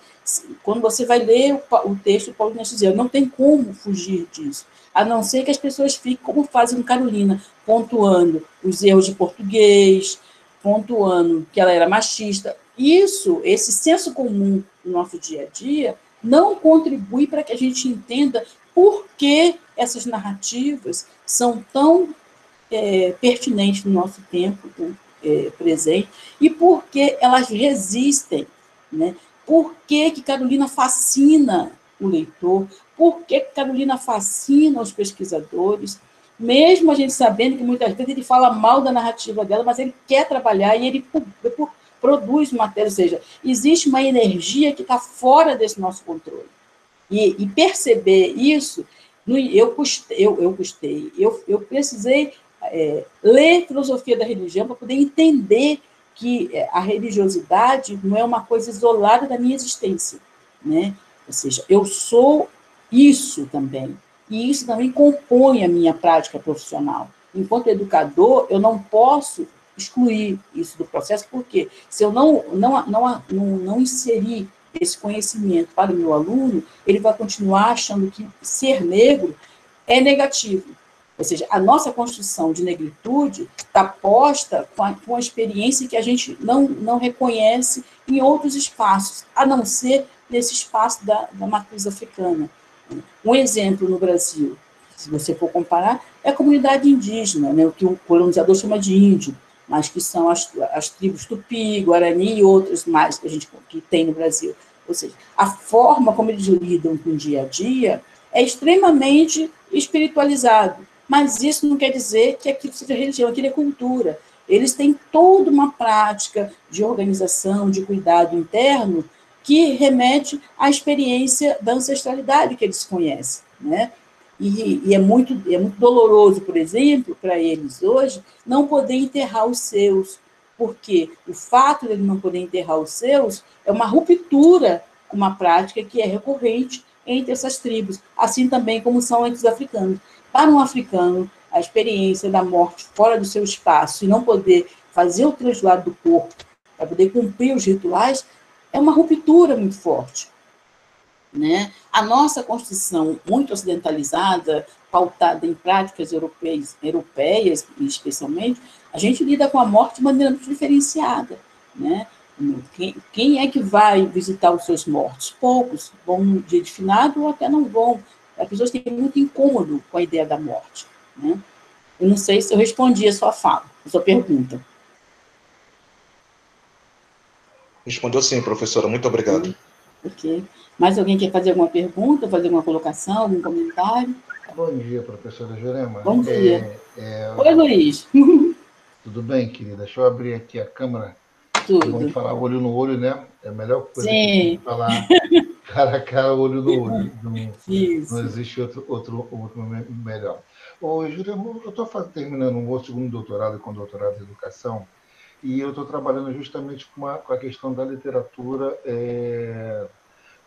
quando você vai ler o texto do Paulina Chiziane, não tem como fugir disso, a não ser que as pessoas fiquem, como fazem com Carolina, pontuando os erros de português, pontuando que ela era machista. Esse senso comum do nosso dia a dia, não contribui para que a gente entenda por que essas narrativas são tão pertinentes no nosso tempo presente e por que elas resistem, né? Por que Carolina fascina o leitor, por que Carolina fascina os pesquisadores, mesmo a gente sabendo que muitas vezes ele fala mal da narrativa dela, mas ele quer trabalhar e ele produz matéria, ou seja, existe uma energia que está fora desse nosso controle. E perceber isso, eu precisei ler filosofia da religião para poder entender que a religiosidade não é uma coisa isolada da minha existência, né? Ou seja, eu sou isso também, e isso também compõe a minha prática profissional. Enquanto educador, eu não posso excluir isso do processo, porque se eu não inserir esse conhecimento para o meu aluno, ele vai continuar achando que ser negro é negativo. Ou seja, a nossa construção de negritude está posta com a experiência que a gente não reconhece em outros espaços, a não ser nesse espaço da matriz africana. Um exemplo no Brasil, se você for comparar, é a comunidade indígena, né, o que o colonizador chama de índio, mas que são as tribos Tupi, Guarani e outras mais que tem no Brasil. Ou seja, a forma como eles lidam com o dia a dia é extremamente espiritualizado, mas isso não quer dizer que aquilo seja religião, aquilo é cultura. Eles têm toda uma prática de organização, de cuidado interno, que remete à experiência da ancestralidade que eles conhecem, né? E é muito doloroso, por exemplo, para eles hoje, não poder enterrar os seus, porque o fato de ele não poder enterrar os seus é uma ruptura com uma prática que é recorrente entre essas tribos, assim também como são entre os africanos. Para um africano, a experiência da morte fora do seu espaço e não poder fazer o translado do corpo para poder cumprir os rituais é uma ruptura muito forte, né? A nossa Constituição, muito ocidentalizada, pautada em práticas europeias, especialmente, a gente lida com a morte de maneira muito diferenciada, né? Quem é que vai visitar os seus mortos? Poucos vão no dia de finado ou até não vão. As pessoas têm muito incômodo com a ideia da morte, né? Eu não sei se eu respondi a sua fala, a sua pergunta. Respondeu sim, professora. Muito obrigado. Ok. Mais alguém quer fazer alguma pergunta, fazer alguma colocação, algum comentário? Bom dia, professora Jurema. Bom dia. Oi, Luiz. Tudo bem, querida? Deixa eu abrir aqui a câmera. Tudo. Vamos falar olho no olho, né? É a melhor coisa Sim. que tem que falar cara a cara, olho no olho. Isso. Não existe outro melhor. Ô, Jurema, eu estou terminando um segundo doutorado com doutorado em educação e eu estou trabalhando justamente com a questão da literatura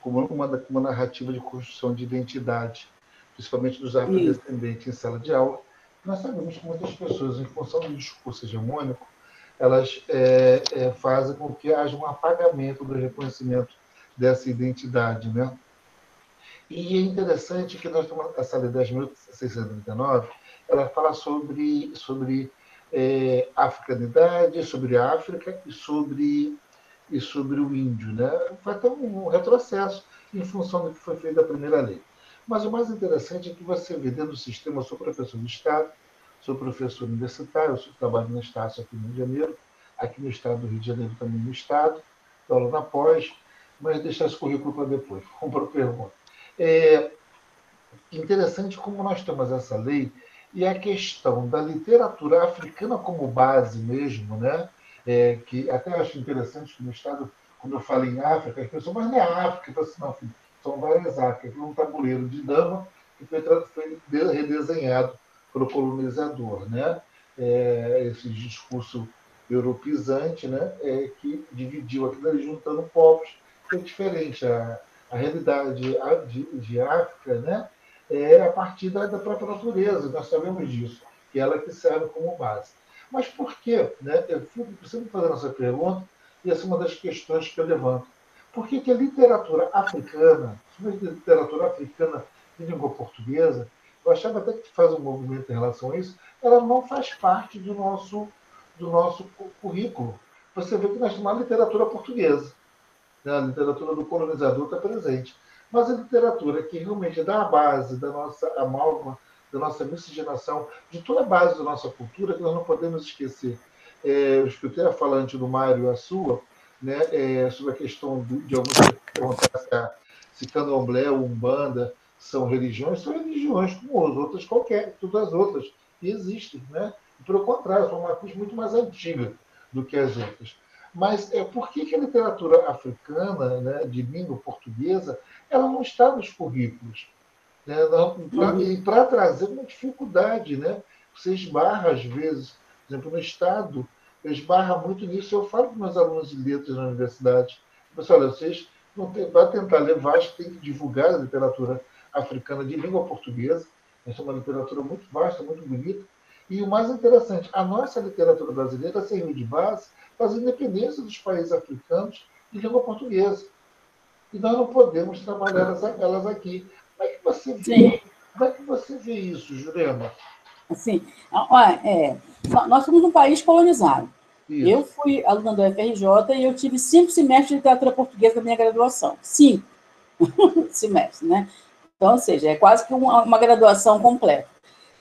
como uma narrativa de construção de identidade, principalmente dos afrodescendentes em sala de aula. Nós sabemos que muitas pessoas, em função do discurso hegemônico, elas fazem com que haja um apagamento do reconhecimento dessa identidade, né? E é interessante que nós temos essa lei 10.639, ela fala sobre africanidade, sobre a África e sobre o índio, né? Vai ter um retrocesso em função do que foi feito da primeira lei. Mas o mais interessante é que você vê dentro do sistema, eu sou professor do Estado, sou professor universitário, eu trabalho no Estácio aqui no Rio de Janeiro, aqui no Estado do Rio de Janeiro também no Estado, dou aula na pós, mas deixar esse currículo para depois. Vamos para a pergunta. É interessante como nós temos essa lei e a questão da literatura africana como base mesmo, né? Que até acho interessante que no Estado, quando eu falo em África, as pessoas, mas não é África, eu falo assim, não, filho, são várias Áfricas, um tabuleiro de dama que foi redesenhado pelo colonizador, né? Esse discurso europeizante, né? Que dividiu aquilo ali, juntando povos, que é diferente. A realidade de África, né? A partir da própria natureza, nós sabemos disso, que é ela que serve como base. Mas por quê? Né? Eu fico sempre fazendo essa pergunta, e essa é uma das questões que eu levanto. Por que a literatura africana, sobretudo a literatura africana de língua portuguesa, eu achava até que faz um movimento em relação a isso, ela não faz parte do nosso currículo. Você vê que nós temos uma literatura portuguesa, né? A literatura do colonizador está presente. Mas a literatura que realmente dá a base da nossa amálgama, da nossa miscigenação, de toda a base da nossa cultura, que nós não podemos esquecer. Eu escutei a falante do Mário, a sua, né, sobre a questão de algumas pessoas perguntar se candomblé ou umbanda são religiões como as outras qualquer, todas as outras, que existem. Né? E, pelo contrário, são uma coisa muito mais antiga do que as outras. Mas por que a literatura africana, né, de língua portuguesa, ela não está nos currículos? Né? E para trazer uma dificuldade, né? Você esbarra, às vezes, por exemplo, no Estado, eu esbarra muito nisso. Eu falo com meus alunos de letras na universidade, pessoal, olha, vocês vão tentar levar, acho que tem que divulgar a literatura africana de língua portuguesa. Essa é uma literatura muito vasta, muito bonita. E o mais interessante, a nossa literatura brasileira serviu de base para as independências dos países africanos de língua portuguesa. E nós não podemos trabalhar elas aqui. Como é que você vê isso, Jurema? Assim, olha, nós somos um país colonizado. Isso. Eu fui aluna do UFRJ e eu tive 5 semestres de literatura portuguesa na minha graduação. 5 semestres, né? Então, ou seja, é quase que uma graduação completa.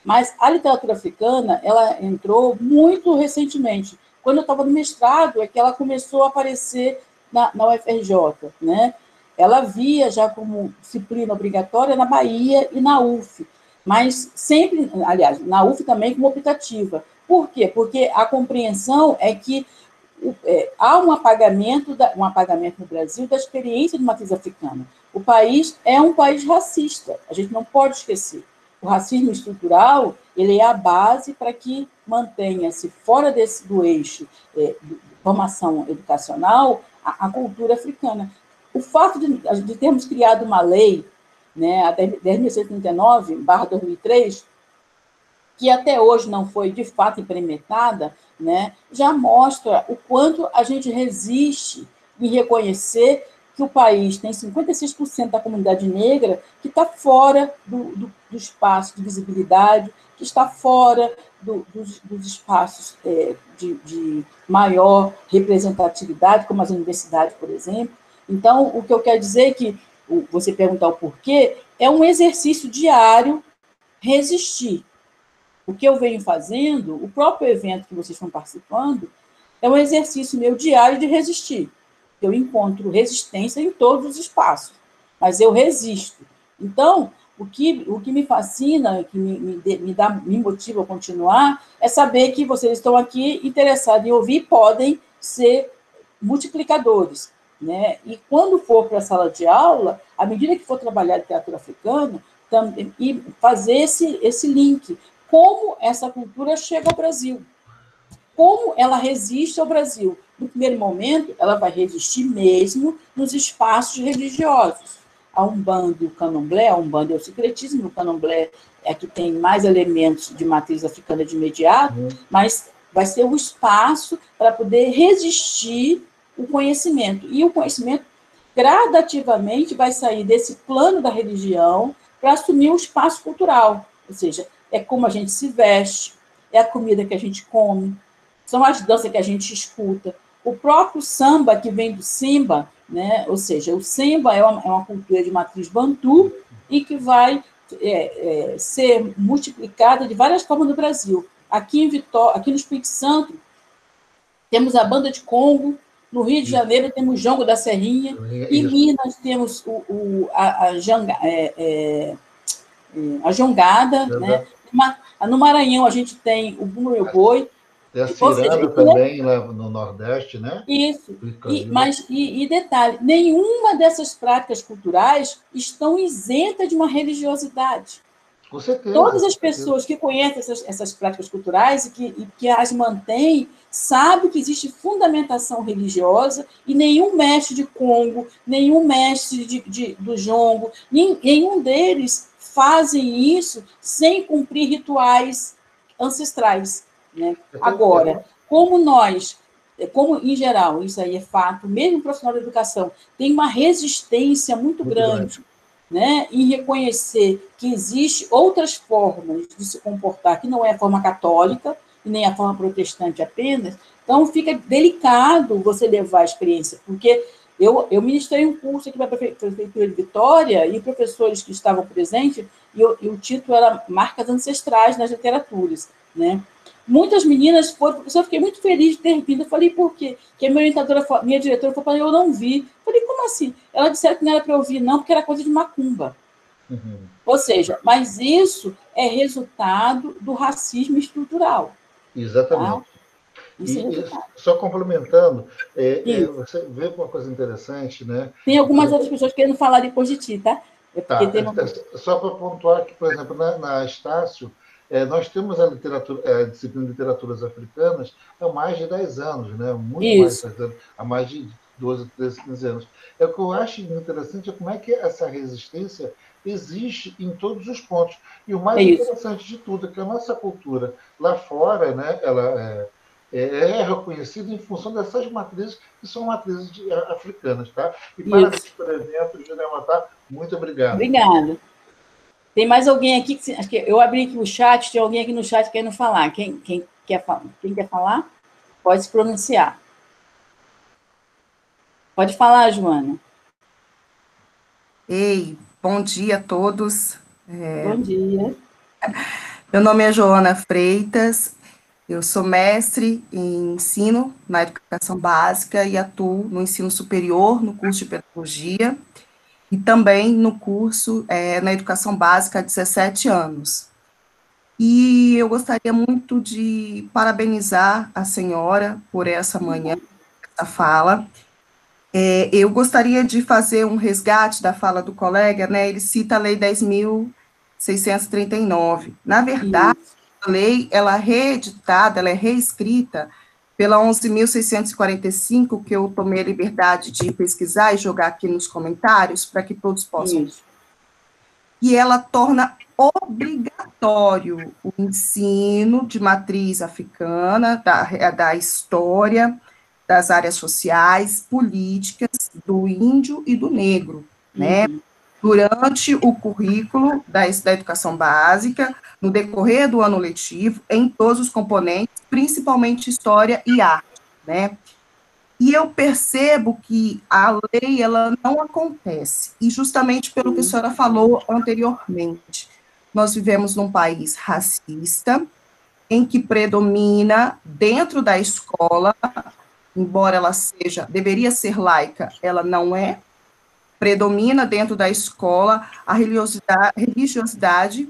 Mas a literatura africana, ela entrou muito recentemente. Quando eu estava no mestrado, é que ela começou a aparecer na UFRJ, né? Ela via já como disciplina obrigatória na Bahia e na UF, mas sempre, aliás, na UF também como optativa. Por quê? Porque a compreensão é que há um apagamento no Brasil da experiência de matriz africana. O país é um país racista, a gente não pode esquecer. O racismo estrutural, ele é a base para que mantenha-se fora do eixo de formação educacional a cultura africana. O fato de termos criado uma lei, né, a 10.139/2003, que até hoje não foi, de fato, implementada, né, já mostra o quanto a gente resiste em reconhecer que o país tem 56% da comunidade negra que está fora do espaço de visibilidade, que está fora dos espaços de maior representatividade, como as universidades, por exemplo. Então, o que eu quero dizer é que, você perguntar o porquê, é um exercício diário resistir. O que eu venho fazendo, o próprio evento que vocês estão participando, é um exercício meu diário de resistir. Eu encontro resistência em todos os espaços, mas eu resisto. Então, o que me fascina, que me motiva a continuar, é saber que vocês estão aqui interessados em ouvir, podem ser multiplicadores, né? E quando for para a sala de aula, à medida que for trabalhar literatura africana, e fazer esse link. Como essa cultura chega ao Brasil? Como ela resiste ao Brasil? No primeiro momento, ela vai resistir mesmo nos espaços religiosos. A Umbanda e o Candomblé, a Umbanda é o sincretismo, o Candomblé é que tem mais elementos de matriz africana de imediato, mas vai ser o espaço para poder resistir o conhecimento. E o conhecimento, gradativamente, vai sair desse plano da religião para assumir o espaço cultural. Ou seja, é como a gente se veste, é a comida que a gente come, são as danças que a gente escuta. O próprio samba, que vem do Simba, né? Ou seja, o samba é uma cultura de matriz bantu e que vai ser multiplicada de várias formas no Brasil. Aqui no Espírito Santo, temos a banda de Congo, no Rio de Janeiro temos o Jongo da Serrinha, em Minas temos a jongada, né? No Maranhão a gente tem o bumbo e o boi. Tem a ciranda também, lá no Nordeste, né? Isso. E detalhe, nenhuma dessas práticas culturais estão isentas de uma religiosidade. Com certeza. Todas as pessoas que conhecem essas práticas culturais e que as mantêm, sabem que existe fundamentação religiosa e nenhum mestre de Congo, nenhum mestre do Jongo, nenhum deles fazem isso sem cumprir rituais ancestrais, né? Agora, como em geral, isso aí é fato, mesmo o profissional da educação tem uma resistência muito grande, né, em reconhecer que existem outras formas de se comportar, que não é a forma católica, e nem a forma protestante apenas, então fica delicado você levar a experiência, porque eu ministrei um curso aqui para a Prefeitura de Vitória, e professores que estavam presentes, e o título era Marcas Ancestrais nas Literaturas, né? Muitas meninas foram, eu fiquei muito feliz de ter vindo. Eu falei, por quê? Porque minha diretora falou, eu não vi. Eu falei, como assim? Ela disseram que não era para eu ouvir, não, porque era coisa de macumba. Ou seja, mas isso é resultado do racismo estrutural. Exatamente. Tá? Só complementando, você vê uma coisa interessante, né? Tem algumas outras pessoas querendo falar depois de ti, tá? Só para pontuar que, por exemplo, na Estácio, nós temos a disciplina de literaturas africanas há mais de 10 anos, né? Muito mais de 10 anos, há mais de 12, 13, 15 anos. O que eu acho interessante é como é que essa resistência existe em todos os pontos. E o mais interessante de tudo é que a nossa cultura lá fora, né, ela é reconhecida em função dessas matrizes, que são matrizes africanas. Tá? E parabéns pelo evento, Juliana Matar, muito obrigado. Obrigada. Tem mais alguém aqui? Acho que eu abri aqui o chat, tem alguém aqui no chat querendo falar. Quem quer falar? Pode se pronunciar. Pode falar, Joana. Ei, bom dia a todos. Bom dia. Meu nome é Joana Freitas, eu sou mestre em ensino na educação básica e atuo no ensino superior, no curso de pedagogia, e também no curso na educação básica há 17 anos. E eu gostaria muito de parabenizar a senhora por essa manhã, essa fala. Eu gostaria de fazer um resgate da fala do colega, né? Ele cita a Lei 10.639. Na verdade, a lei, ela é reeditada, ela é reescrita pela 11.645, que eu tomei a liberdade de pesquisar e jogar aqui nos comentários, para que todos possam. E ela torna obrigatório o ensino de matriz africana, da história, das áreas sociais, políticas, do índio e do negro, né? Durante o currículo da educação básica, no decorrer do ano letivo, em todos os componentes, principalmente história e arte, né? E eu percebo que a lei, ela não acontece, e justamente pelo que a senhora falou anteriormente. Nós vivemos num país racista, em que predomina, dentro da escola, embora ela deveria ser laica, ela não é, predomina dentro da escola a religiosidade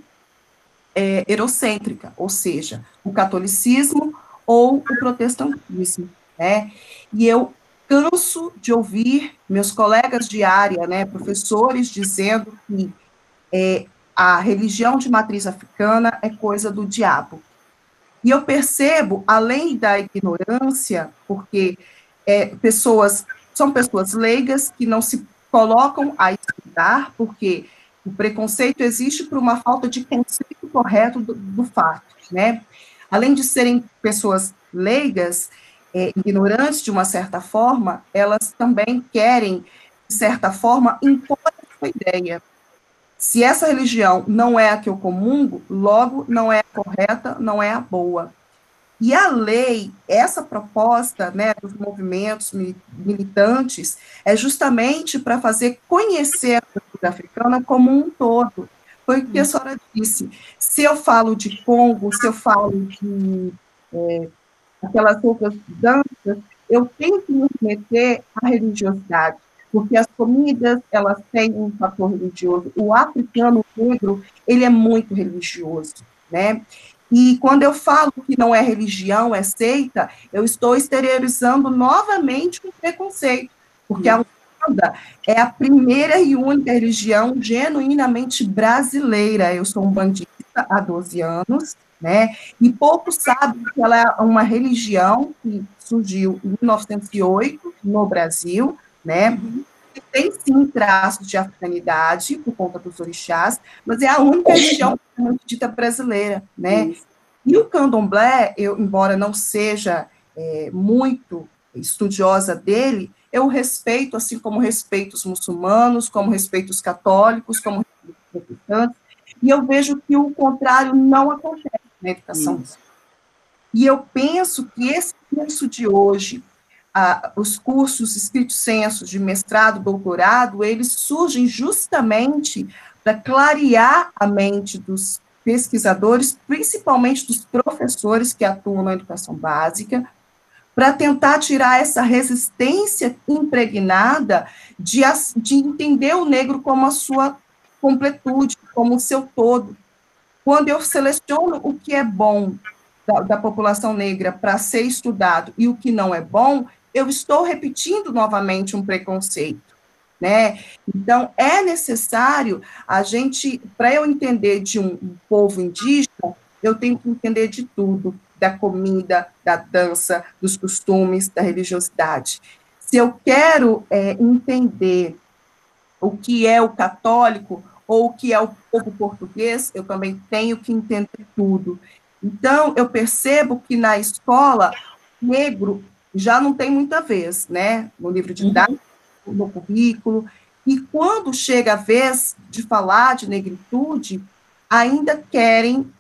eurocêntrica, ou seja, o catolicismo ou o protestantismo, né? E eu canso de ouvir meus colegas de área, né, professores, dizendo que a religião de matriz africana é coisa do diabo. E eu percebo, além da ignorância, porque são pessoas leigas que não se colocam a estudar, porque o preconceito existe por uma falta de conceito correto do fato, né? Além de serem pessoas leigas, ignorantes de uma certa forma, elas também querem, de certa forma, impor a sua ideia. Se essa religião não é a que eu comungo, logo não é a correta, não é a boa. E a lei, essa proposta, né, dos movimentos militantes, é justamente para fazer conhecer a cultura africana como um todo. Foi o que a senhora disse. Se eu falo de Congo, se eu falo de aquelas outras danças, eu tenho que me remeter à religiosidade, porque as comidas, elas têm um fator religioso. O africano negro, ele é muito religioso, né? E quando eu falo que não é religião, é seita, eu estou exteriorizando novamente o preconceito, porque a Umbanda é a primeira e única religião genuinamente brasileira. Eu sou umbandista há 12 anos, né? E poucos sabem que ela é uma religião que surgiu em 1908 no Brasil, né? Que tem sim traços de africanidade por conta dos orixás, mas é a única religião dita brasileira, né? E o candomblé, embora não seja muito estudiosa dele, eu respeito, assim como respeito os muçulmanos, como respeito os católicos, como respeito os protestantes, e eu vejo que o contrário não acontece na educação. E eu penso que esse curso de hoje, os cursos estricto sensu de mestrado, doutorado, eles surgem justamente para clarear a mente dos pesquisadores, principalmente dos professores que atuam na educação básica, para tentar tirar essa resistência impregnada de entender o negro como a sua completude, como o seu todo. Quando eu seleciono o que é bom da população negra para ser estudado e o que não é bom, eu estou repetindo novamente um preconceito, né? Então, é necessário a gente, para eu entender de um povo indígena, eu tenho que entender de tudo, da comida, da dança, dos costumes, da religiosidade. Se eu quero entender o que é o católico ou o que é o povo português, eu também tenho que entender tudo. Então, eu percebo que na escola, o negro já não tem muita vez, né? No livro didático, no currículo, e quando chega a vez de falar de negritude, ainda querem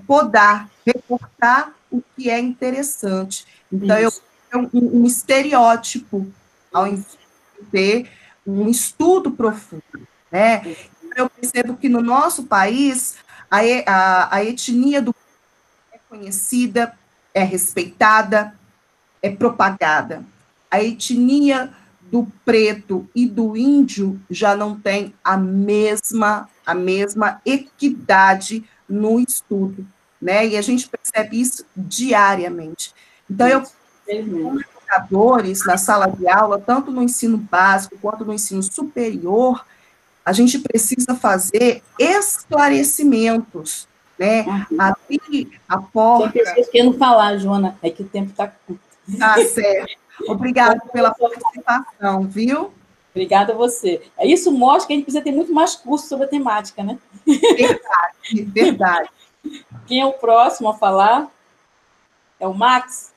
podar, recortar o que é interessante. Então, eu tenho um estereótipo, ao invés de ter um estudo profundo, né? Eu percebo que no nosso país, a etnia do é conhecida, é respeitada, é propagada. A etnia do preto e do índio já não tem a mesma equidade no estudo, né? E a gente percebe isso diariamente. Então, eu como educadores na sala de aula, tanto no ensino básico quanto no ensino superior, a gente precisa fazer esclarecimentos, né? Abrir a porta. Tem pessoas querendo falar, Joana, é que o tempo está curto. Tá certo. Obrigada pela participação, viu? Obrigada a você. Isso mostra que a gente precisa ter muito mais curso sobre a temática, né? Verdade, verdade. Quem é o próximo a falar? É o Max?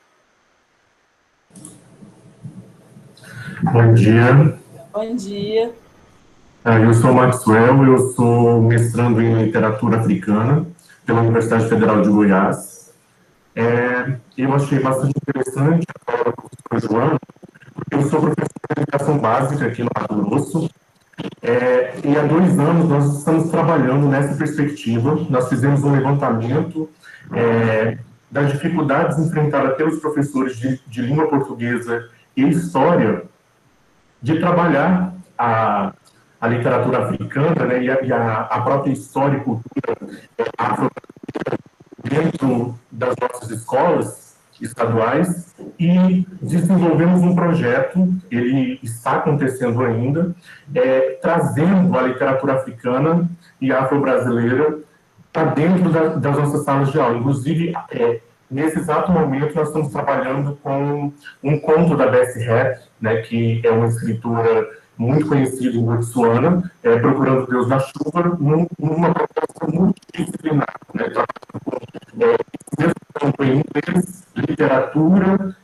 Bom dia. Bom dia. Eu sou Maxwell, eu sou mestrando em literatura africana pela Universidade Federal de Goiás. Eu achei bastante interessante a fala do professor João, porque eu sou professor de educação básica aqui no Mato Grosso, e há 2 anos nós estamos trabalhando nessa perspectiva. Nós fizemos um levantamento das dificuldades enfrentadas pelos professores de língua portuguesa e história de trabalhar a literatura africana, né, e a própria história e cultura afro dentro das nossas escolas estaduais, e desenvolvemos um projeto, ele está acontecendo ainda, trazendo a literatura africana e afro-brasileira para dentro das nossas salas de aula. Inclusive, nesse exato momento, nós estamos trabalhando com um conto da Bessie Head, né, que é uma escritora muito conhecida em Botsuana, Procurando Deus na Chuva, numa proposta multidisciplinar, né, tanto em inglês, literatura,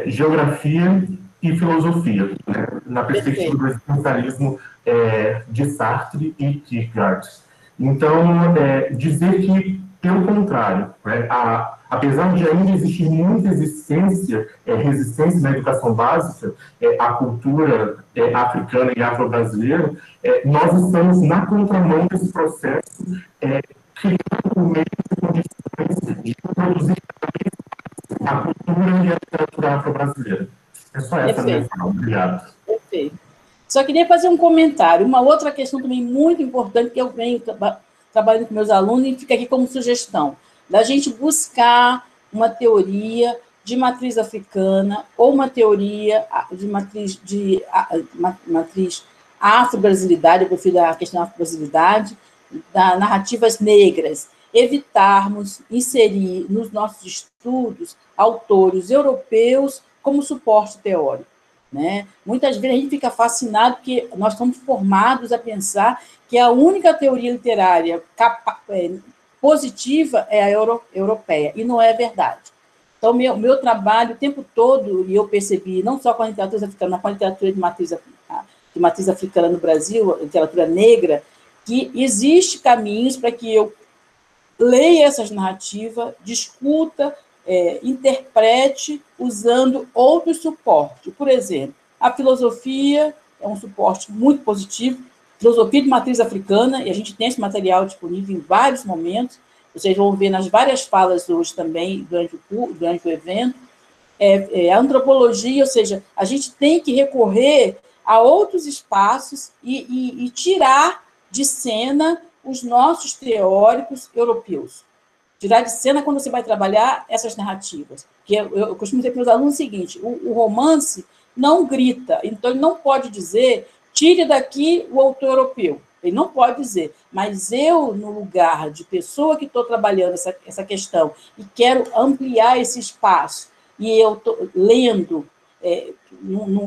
geografia e filosofia, né, na perspectiva do existencialismo de Sartre e Kierkegaard. Então, dizer que, pelo contrário, né, apesar de ainda existir muita resistência na educação básica, à cultura africana e afro-brasileira, nós estamos na contramão desse processo, criando meios e condições de produzir a cultura e a literatura afro-brasileira. É só essa a minha fala. Obrigado. Perfeito. Só queria fazer um comentário. Uma outra questão também muito importante que eu venho trabalhando com meus alunos e fica aqui como sugestão, da gente buscar uma teoria de matriz africana ou uma teoria de matriz afro-brasilidade, eu prefiro a questão da afro-brasilidade, das narrativas negras, evitarmos inserir nos nossos estudos autores europeus como suporte teórico, né? Muitas vezes a gente fica fascinado porque nós estamos formados a pensar que a única teoria literária positiva é a europeia, e não é verdade. Então, meu trabalho o tempo todo, e eu percebi, não só com a literatura africana, mas com a literatura de matriz africana no Brasil, a literatura negra, que existe caminhos para que eu leia essas narrativas, discuta, interprete, usando outros suportes. Por exemplo, a filosofia é um suporte muito positivo, filosofia de matriz africana, e a gente tem esse material disponível em vários momentos, vocês vão ver nas várias falas hoje também, durante o evento. A antropologia, ou seja, a gente tem que recorrer a outros espaços e tirar de cena os nossos teóricos europeus. Tirar de cena quando você vai trabalhar essas narrativas. Porque eu costumo dizer para os alunos o seguinte, o romance não grita, então ele não pode dizer, tire daqui o autor europeu. Ele não pode dizer, mas eu, no lugar de pessoa que estou trabalhando essa questão e quero ampliar esse espaço, e eu estou lendo,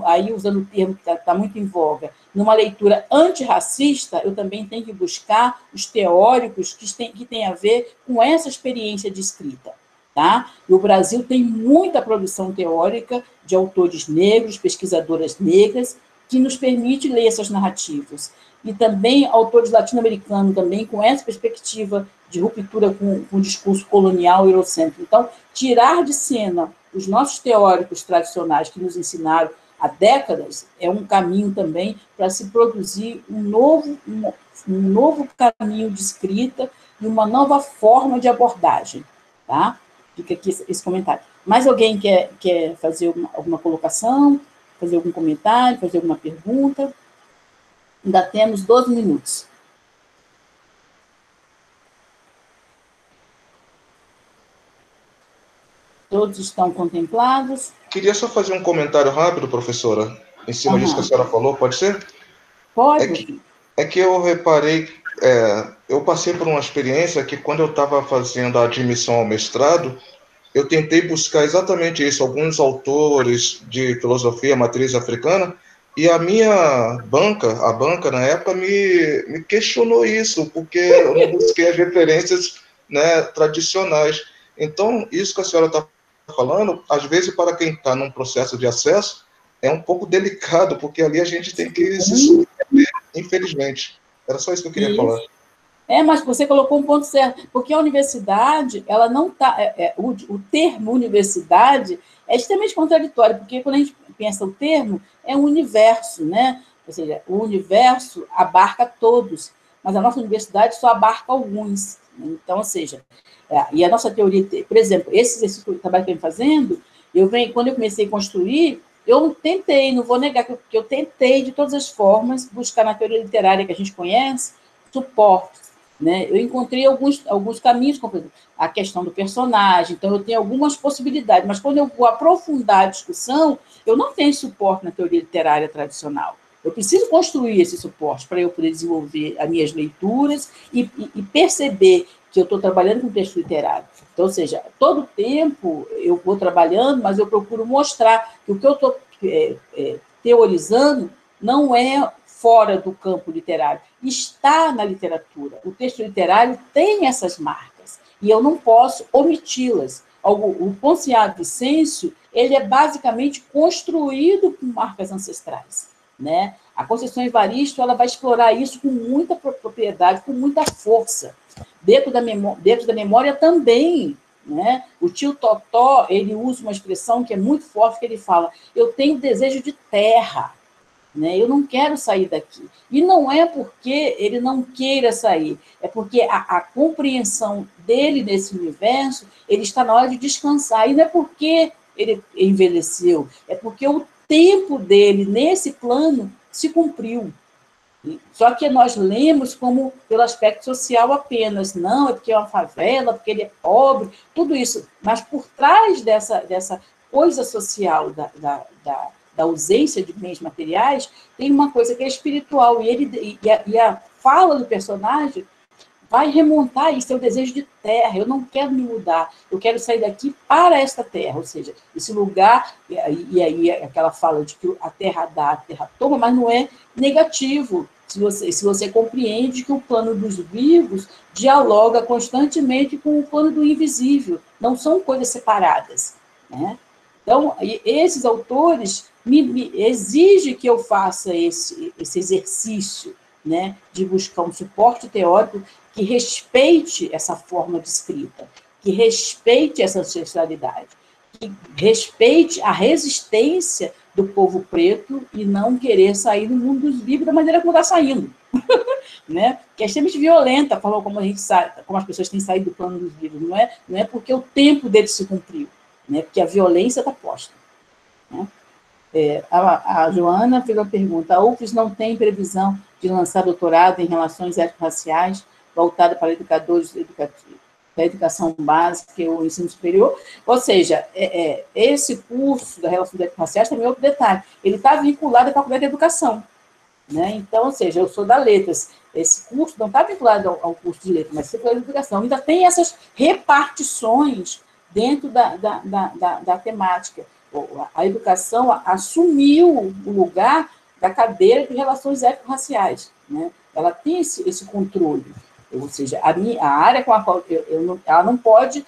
aí usando o termo que está muito em voga, numa leitura antirracista, eu também tenho que buscar os teóricos que têm a ver com essa experiência de escrita. Tá? E o Brasil tem muita produção teórica de autores negros, pesquisadoras negras, que nos permite ler essas narrativas. E também autores latino-americanos, também com essa perspectiva de ruptura com o discurso colonial eurocêntrico. Então, tirar de cena os nossos teóricos tradicionais que nos ensinaram há décadas é um caminho também para se produzir um novo caminho de escrita e uma nova forma de abordagem. Tá? Fica aqui esse comentário. Mais alguém quer fazer alguma colocação, fazer algum comentário, fazer alguma pergunta? Ainda temos 12 minutos. Todos estão contemplados? Queria só fazer um comentário rápido, professora, em cima disso que a senhora falou, pode ser? Pode. É que eu reparei, eu passei por uma experiência que quando eu estava fazendo a admissão ao mestrado, eu tentei buscar exatamente isso, alguns autores de filosofia matriz africana, e a minha banca, na época, me questionou isso, porque eu não busquei as referências, né, tradicionais. Então, isso que a senhora está falando, às vezes, para quem está num processo de acesso, é um pouco delicado, porque ali a gente tem que se submeter, infelizmente. Era só isso que eu queria falar. Mas você colocou um ponto certo, porque a universidade, ela não está... o termo universidade é extremamente contraditório, porque quando a gente pensa o termo, é um universo, né? Ou seja, o universo abarca todos, mas a nossa universidade só abarca alguns. Então, ou seja, e a nossa teoria, por exemplo, esse trabalho que eu venho fazendo, quando eu comecei a construir, eu tentei, não vou negar, que eu tentei, de todas as formas, buscar na teoria literária que a gente conhece, suportes, né? Eu encontrei alguns caminhos, como, por exemplo, a questão do personagem, então eu tenho algumas possibilidades, mas quando eu vou aprofundar a discussão, eu não tenho suporte na teoria literária tradicional. Eu preciso construir esse suporte para eu poder desenvolver as minhas leituras e perceber que eu estou trabalhando com texto literário. Então, ou seja, todo tempo eu vou trabalhando, mas eu procuro mostrar que o que eu estou teorizando não é fora do campo literário, está na literatura. O texto literário tem essas marcas, e eu não posso omiti-las. O Ponciano Vicêncio, ele é basicamente construído com marcas ancestrais, né? A Conceição Evaristo, ela vai explorar isso com muita propriedade, com muita força. Dentro da memória também, né? O tio Totó, ele usa uma expressão que é muito forte, que ele fala: eu tenho desejo de terra, né? Eu não quero sair daqui. E não é porque ele não queira sair, é porque a compreensão dele nesse universo, ele está na hora de descansar. E não é porque ele envelheceu, é porque o tempo dele nesse plano se cumpriu. Só que nós lemos como pelo aspecto social apenas. Não, é porque é uma favela, porque ele é pobre, tudo isso. Mas por trás dessa coisa social da ausência de bens materiais, tem uma coisa que é espiritual. E a fala do personagem vai remontar isso, é o desejo de terra. Eu não quero me mudar, eu quero sair daqui para esta terra. Ou seja, esse lugar, e aí aquela fala de que a terra dá, a terra toma, mas não é negativo, se você compreende que o plano dos vivos dialoga constantemente com o plano do invisível, não são coisas separadas, né? Então, esses autores me exigem que eu faça esse exercício, né, de buscar um suporte teórico que respeite essa forma de escrita, que respeite essa ancestralidade, que respeite a resistência do povo preto e não querer sair do mundo dos vivos da maneira como está saindo. Né? Que é extremamente violenta a forma como como as pessoas têm saído do plano dos vivos. Não é porque o tempo deles se cumpriu, né? Porque a violência está posta. Né? A Joana fez uma pergunta: a UFES não tem previsão de lançar doutorado em relações étnico-raciais voltada para educadores da educação básica e o ensino superior? Ou seja, esse curso da relações étnico-raciais também é outro detalhe. Ele está vinculado à Faculdade de Educação, né? Então, ou seja, eu sou da Letras. Esse curso não está vinculado ao curso de Letras, mas à Faculdade de Educação. Ainda tem essas repartições dentro da temática. A educação assumiu o lugar da cadeira de relações étnico-raciais, né? Ela tem esse controle, ou seja, a área com a qual ela não pode,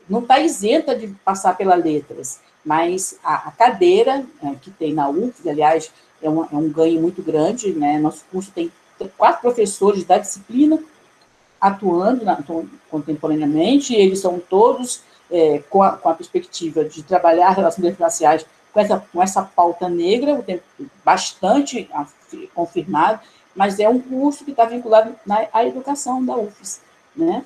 não está isenta de passar pela Letras, mas a cadeira que tem na UFES, aliás, é um ganho muito grande, né? Nosso curso tem 4 professores da disciplina atuando contemporaneamente, e eles são todos com a perspectiva de trabalhar relações raciais com essa pauta negra, bastante confirmado, mas é um curso que está vinculado à educação da UFES, né?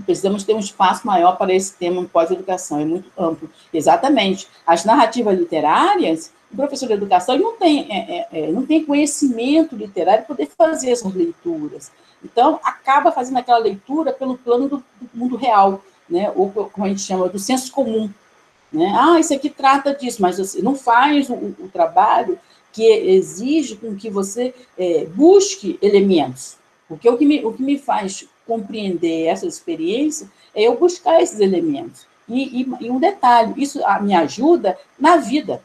Precisamos ter um espaço maior para esse tema pós-educação, é muito amplo. Exatamente. As narrativas literárias, o professor de educação não tem conhecimento literário para poder fazer essas leituras. Então, acaba fazendo aquela leitura pelo plano do mundo real, né? Ou, como a gente chama, do senso comum. Né? Isso aqui trata disso, mas você não faz o trabalho que exige com que você busque elementos. Porque o que me faz compreender essa experiência é eu buscar esses elementos. E um detalhe, isso me ajuda na vida.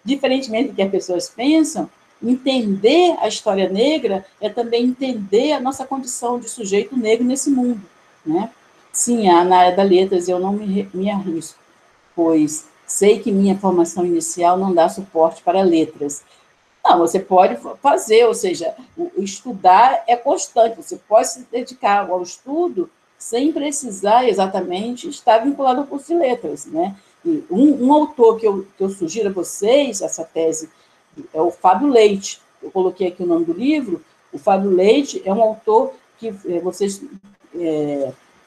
Diferentemente do que as pessoas pensam, entender a história negra é também entender a nossa condição de sujeito negro nesse mundo. Né? Sim, na área da letras eu não me arrisco, pois sei que minha formação inicial não dá suporte para letras. Não, você pode fazer, ou seja, o estudar é constante, você pode se dedicar ao estudo sem precisar exatamente estar vinculado ao curso de letras, né? E um autor que eu sugiro a vocês, essa tese, é o Fábio Leite. Eu coloquei aqui o nome do livro. O Fábio Leite é um autor que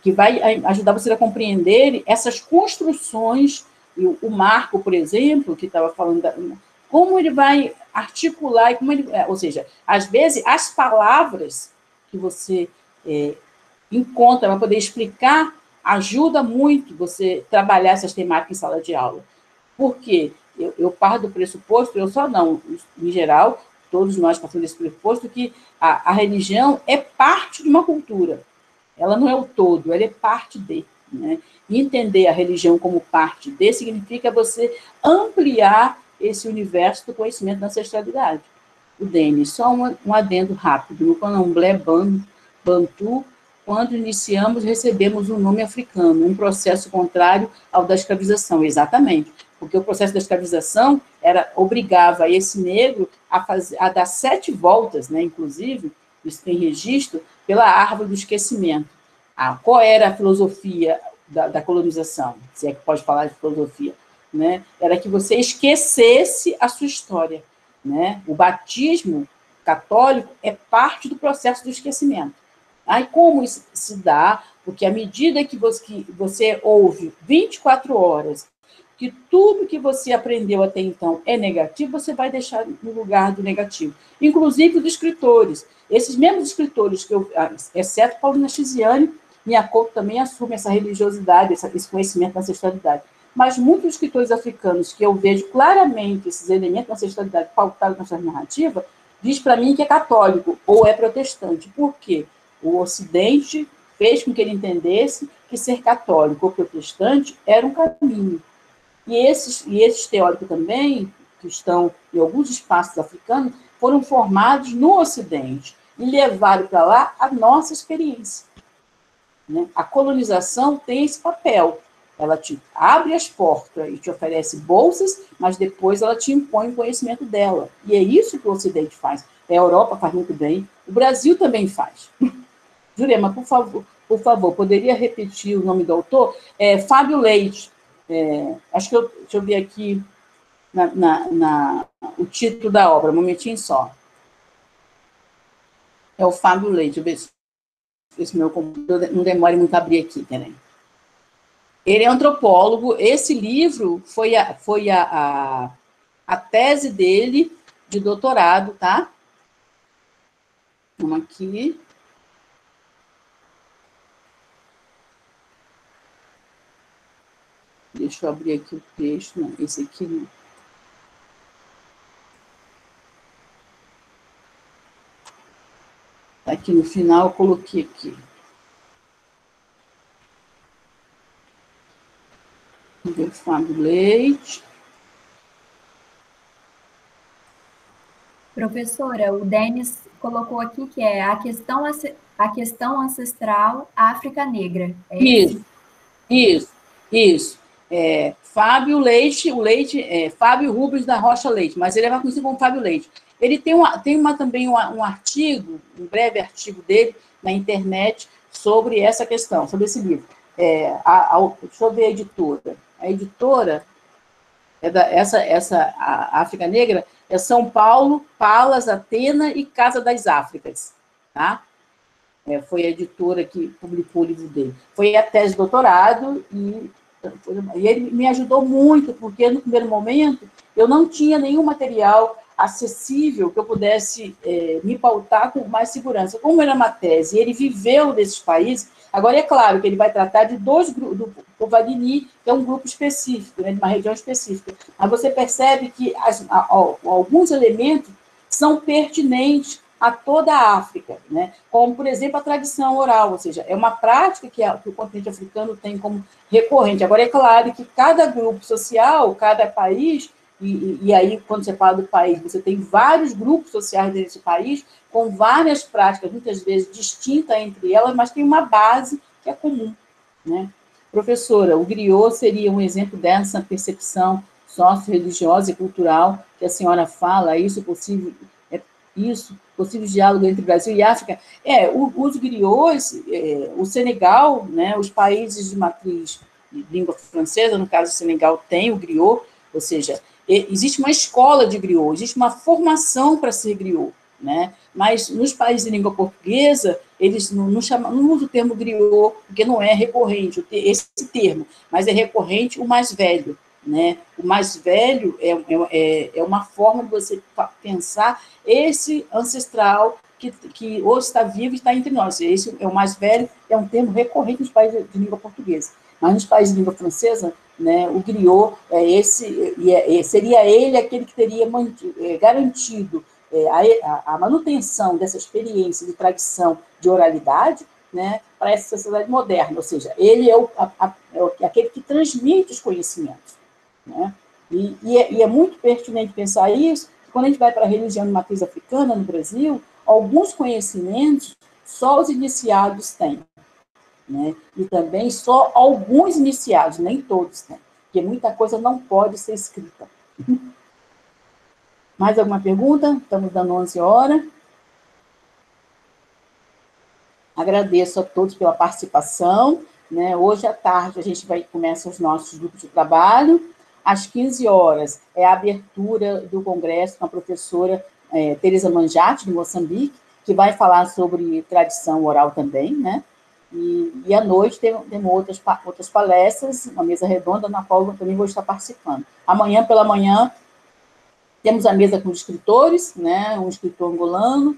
que vai ajudar vocês a compreender essas construções, e o Marco, por exemplo, que estava falando, como ele vai articular, ou seja, às vezes, as palavras que você encontra para poder explicar, ajuda muito você trabalhar essas temáticas em sala de aula. Por quê? Eu parto do pressuposto, eu só não, em geral, todos nós passamos desse pressuposto, que a religião é parte de uma cultura. Ela não é o todo, ela é parte de. Né? E entender a religião como parte de significa você ampliar esse universo do conhecimento da ancestralidade. O Denis, só um adendo rápido. No candomblé bantu, quando iniciamos, recebemos um nome africano, um processo contrário ao da escravização. Exatamente. Porque o processo da escravização obrigava esse negro a dar 7 voltas, né, inclusive, isso tem registro, pela árvore do esquecimento. Qual era a filosofia da colonização? Se é que pode falar de filosofia. Né? Era que você esquecesse a sua história. Né? O batismo católico é parte do processo do esquecimento. Aí como isso se dá? Porque à medida que você ouve 24 horas, que tudo que você aprendeu até então é negativo, você vai deixar no lugar do negativo. Inclusive os escritores. Esses mesmos escritores, exceto Paulo Nachiziane, Miyakoto também assume essa religiosidade, esse conhecimento da ancestralidade. Mas muitos escritores africanos, que eu vejo claramente esses elementos da ancestralidade pautados na sua narrativa, diz para mim que é católico ou é protestante. Por quê? O Ocidente fez com que ele entendesse que ser católico ou protestante era um caminho. E esses teóricos também, que estão em alguns espaços africanos, foram formados no Ocidente e levaram para lá a nossa experiência. Né? A colonização tem esse papel. Ela te abre as portas e te oferece bolsas, mas depois ela te impõe o conhecimento dela. E é isso que o Ocidente faz. A Europa faz muito bem, o Brasil também faz. Jurema, por favor, poderia repetir o nome do autor? Fábio Leite. Acho que deixa eu ver aqui o título da obra, um momentinho só. É o Fábio Leite, deixa eu ver se meu computador não demore muito a abrir aqui, peraí. Ele é antropólogo, esse livro foi a tese dele de doutorado, tá? Vamos aqui. Deixa eu abrir aqui o texto. Não, esse aqui não. Aqui no final eu coloquei aqui. Vamos ver o Fábio Leite. Professora, o Denis colocou aqui que é a questão ancestral África Negra. Isso. Fábio Leite, Fábio Rubens da Rocha Leite, mas ele é mais conhecido como Fábio Leite. Ele tem também um artigo, um breve artigo dele na internet sobre essa questão, sobre esse livro. Deixa eu ver a editora. A editora a África Negra é São Paulo, Palas, Atena e Casa das Áfricas, tá? Foi a editora que publicou o livro dele. Foi a tese de doutorado e ele me ajudou muito, porque no primeiro momento eu não tinha nenhum material acessível que eu pudesse me pautar com mais segurança. Como era uma tese, ele viveu nesses países, agora é claro que ele vai tratar de 2 grupos, do Povagni, que é um grupo específico, né, de uma região específica. Mas você percebe que alguns elementos são pertinentes a toda a África, né? Como, por exemplo, a tradição oral, ou seja, é uma prática que o continente africano tem como recorrente. Agora, é claro que cada grupo social, cada país, e aí, quando você fala do país, você tem vários grupos sociais desse país, com várias práticas, muitas vezes distintas entre elas, mas tem uma base que é comum, né? Professora, o griot seria um exemplo dessa percepção socio-religiosa e cultural que a senhora fala, isso possível, isso, possível diálogo entre Brasil e África, os griots, o Senegal, né, os países de matriz de língua francesa, no caso o Senegal tem o griot, ou seja, existe uma escola de griot, existe uma formação para ser griot, né? Mas nos países de língua portuguesa, eles não usam o termo griot, porque não é recorrente esse termo, mas é recorrente o mais velho, né? O mais velho é uma forma de você pensar esse ancestral que hoje está vivo e está entre nós. Esse é o mais velho, é um termo recorrente nos países de língua portuguesa. Mas nos países de língua francesa, né, o griot seria ele aquele que teria garantido a manutenção dessa experiência de tradição de oralidade, né, para essa sociedade moderna, ou seja, ele é aquele que transmite os conhecimentos. Né? E é muito pertinente pensar isso, quando a gente vai para a religião de matriz africana no Brasil, alguns conhecimentos só os iniciados têm, né? E também só alguns iniciados, nem todos têm, porque muita coisa não pode ser escrita. Mais alguma pergunta? Estamos dando 11 horas. Agradeço a todos pela participação, né? Hoje à tarde a gente começa os nossos grupos de trabalho. Às 15 horas é a abertura do congresso com a professora Teresa Manjate, de Moçambique, que vai falar sobre tradição oral também, né? E à noite temos outras palestras, uma mesa redonda, na qual eu também vou estar participando. Amanhã, pela manhã, temos a mesa com os escritores, né? Um escritor angolano,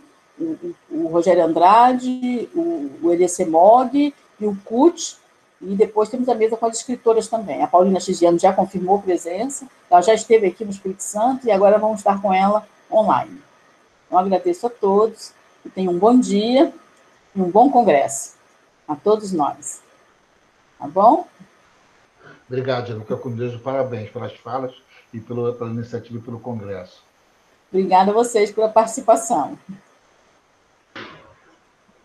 o Rogério Andrade, o Eliezer Mog e o Kut, e depois temos a mesa com as escritoras também. A Paulina Chigiano já confirmou presença, ela já esteve aqui no Espírito Santo, e agora vamos estar com ela online. Então, agradeço a todos, e tenham um bom dia e um bom congresso a todos nós. Tá bom? Obrigado, Januca, com Deus, parabéns pelas falas e pela iniciativa e pelo congresso. Obrigada a vocês pela participação.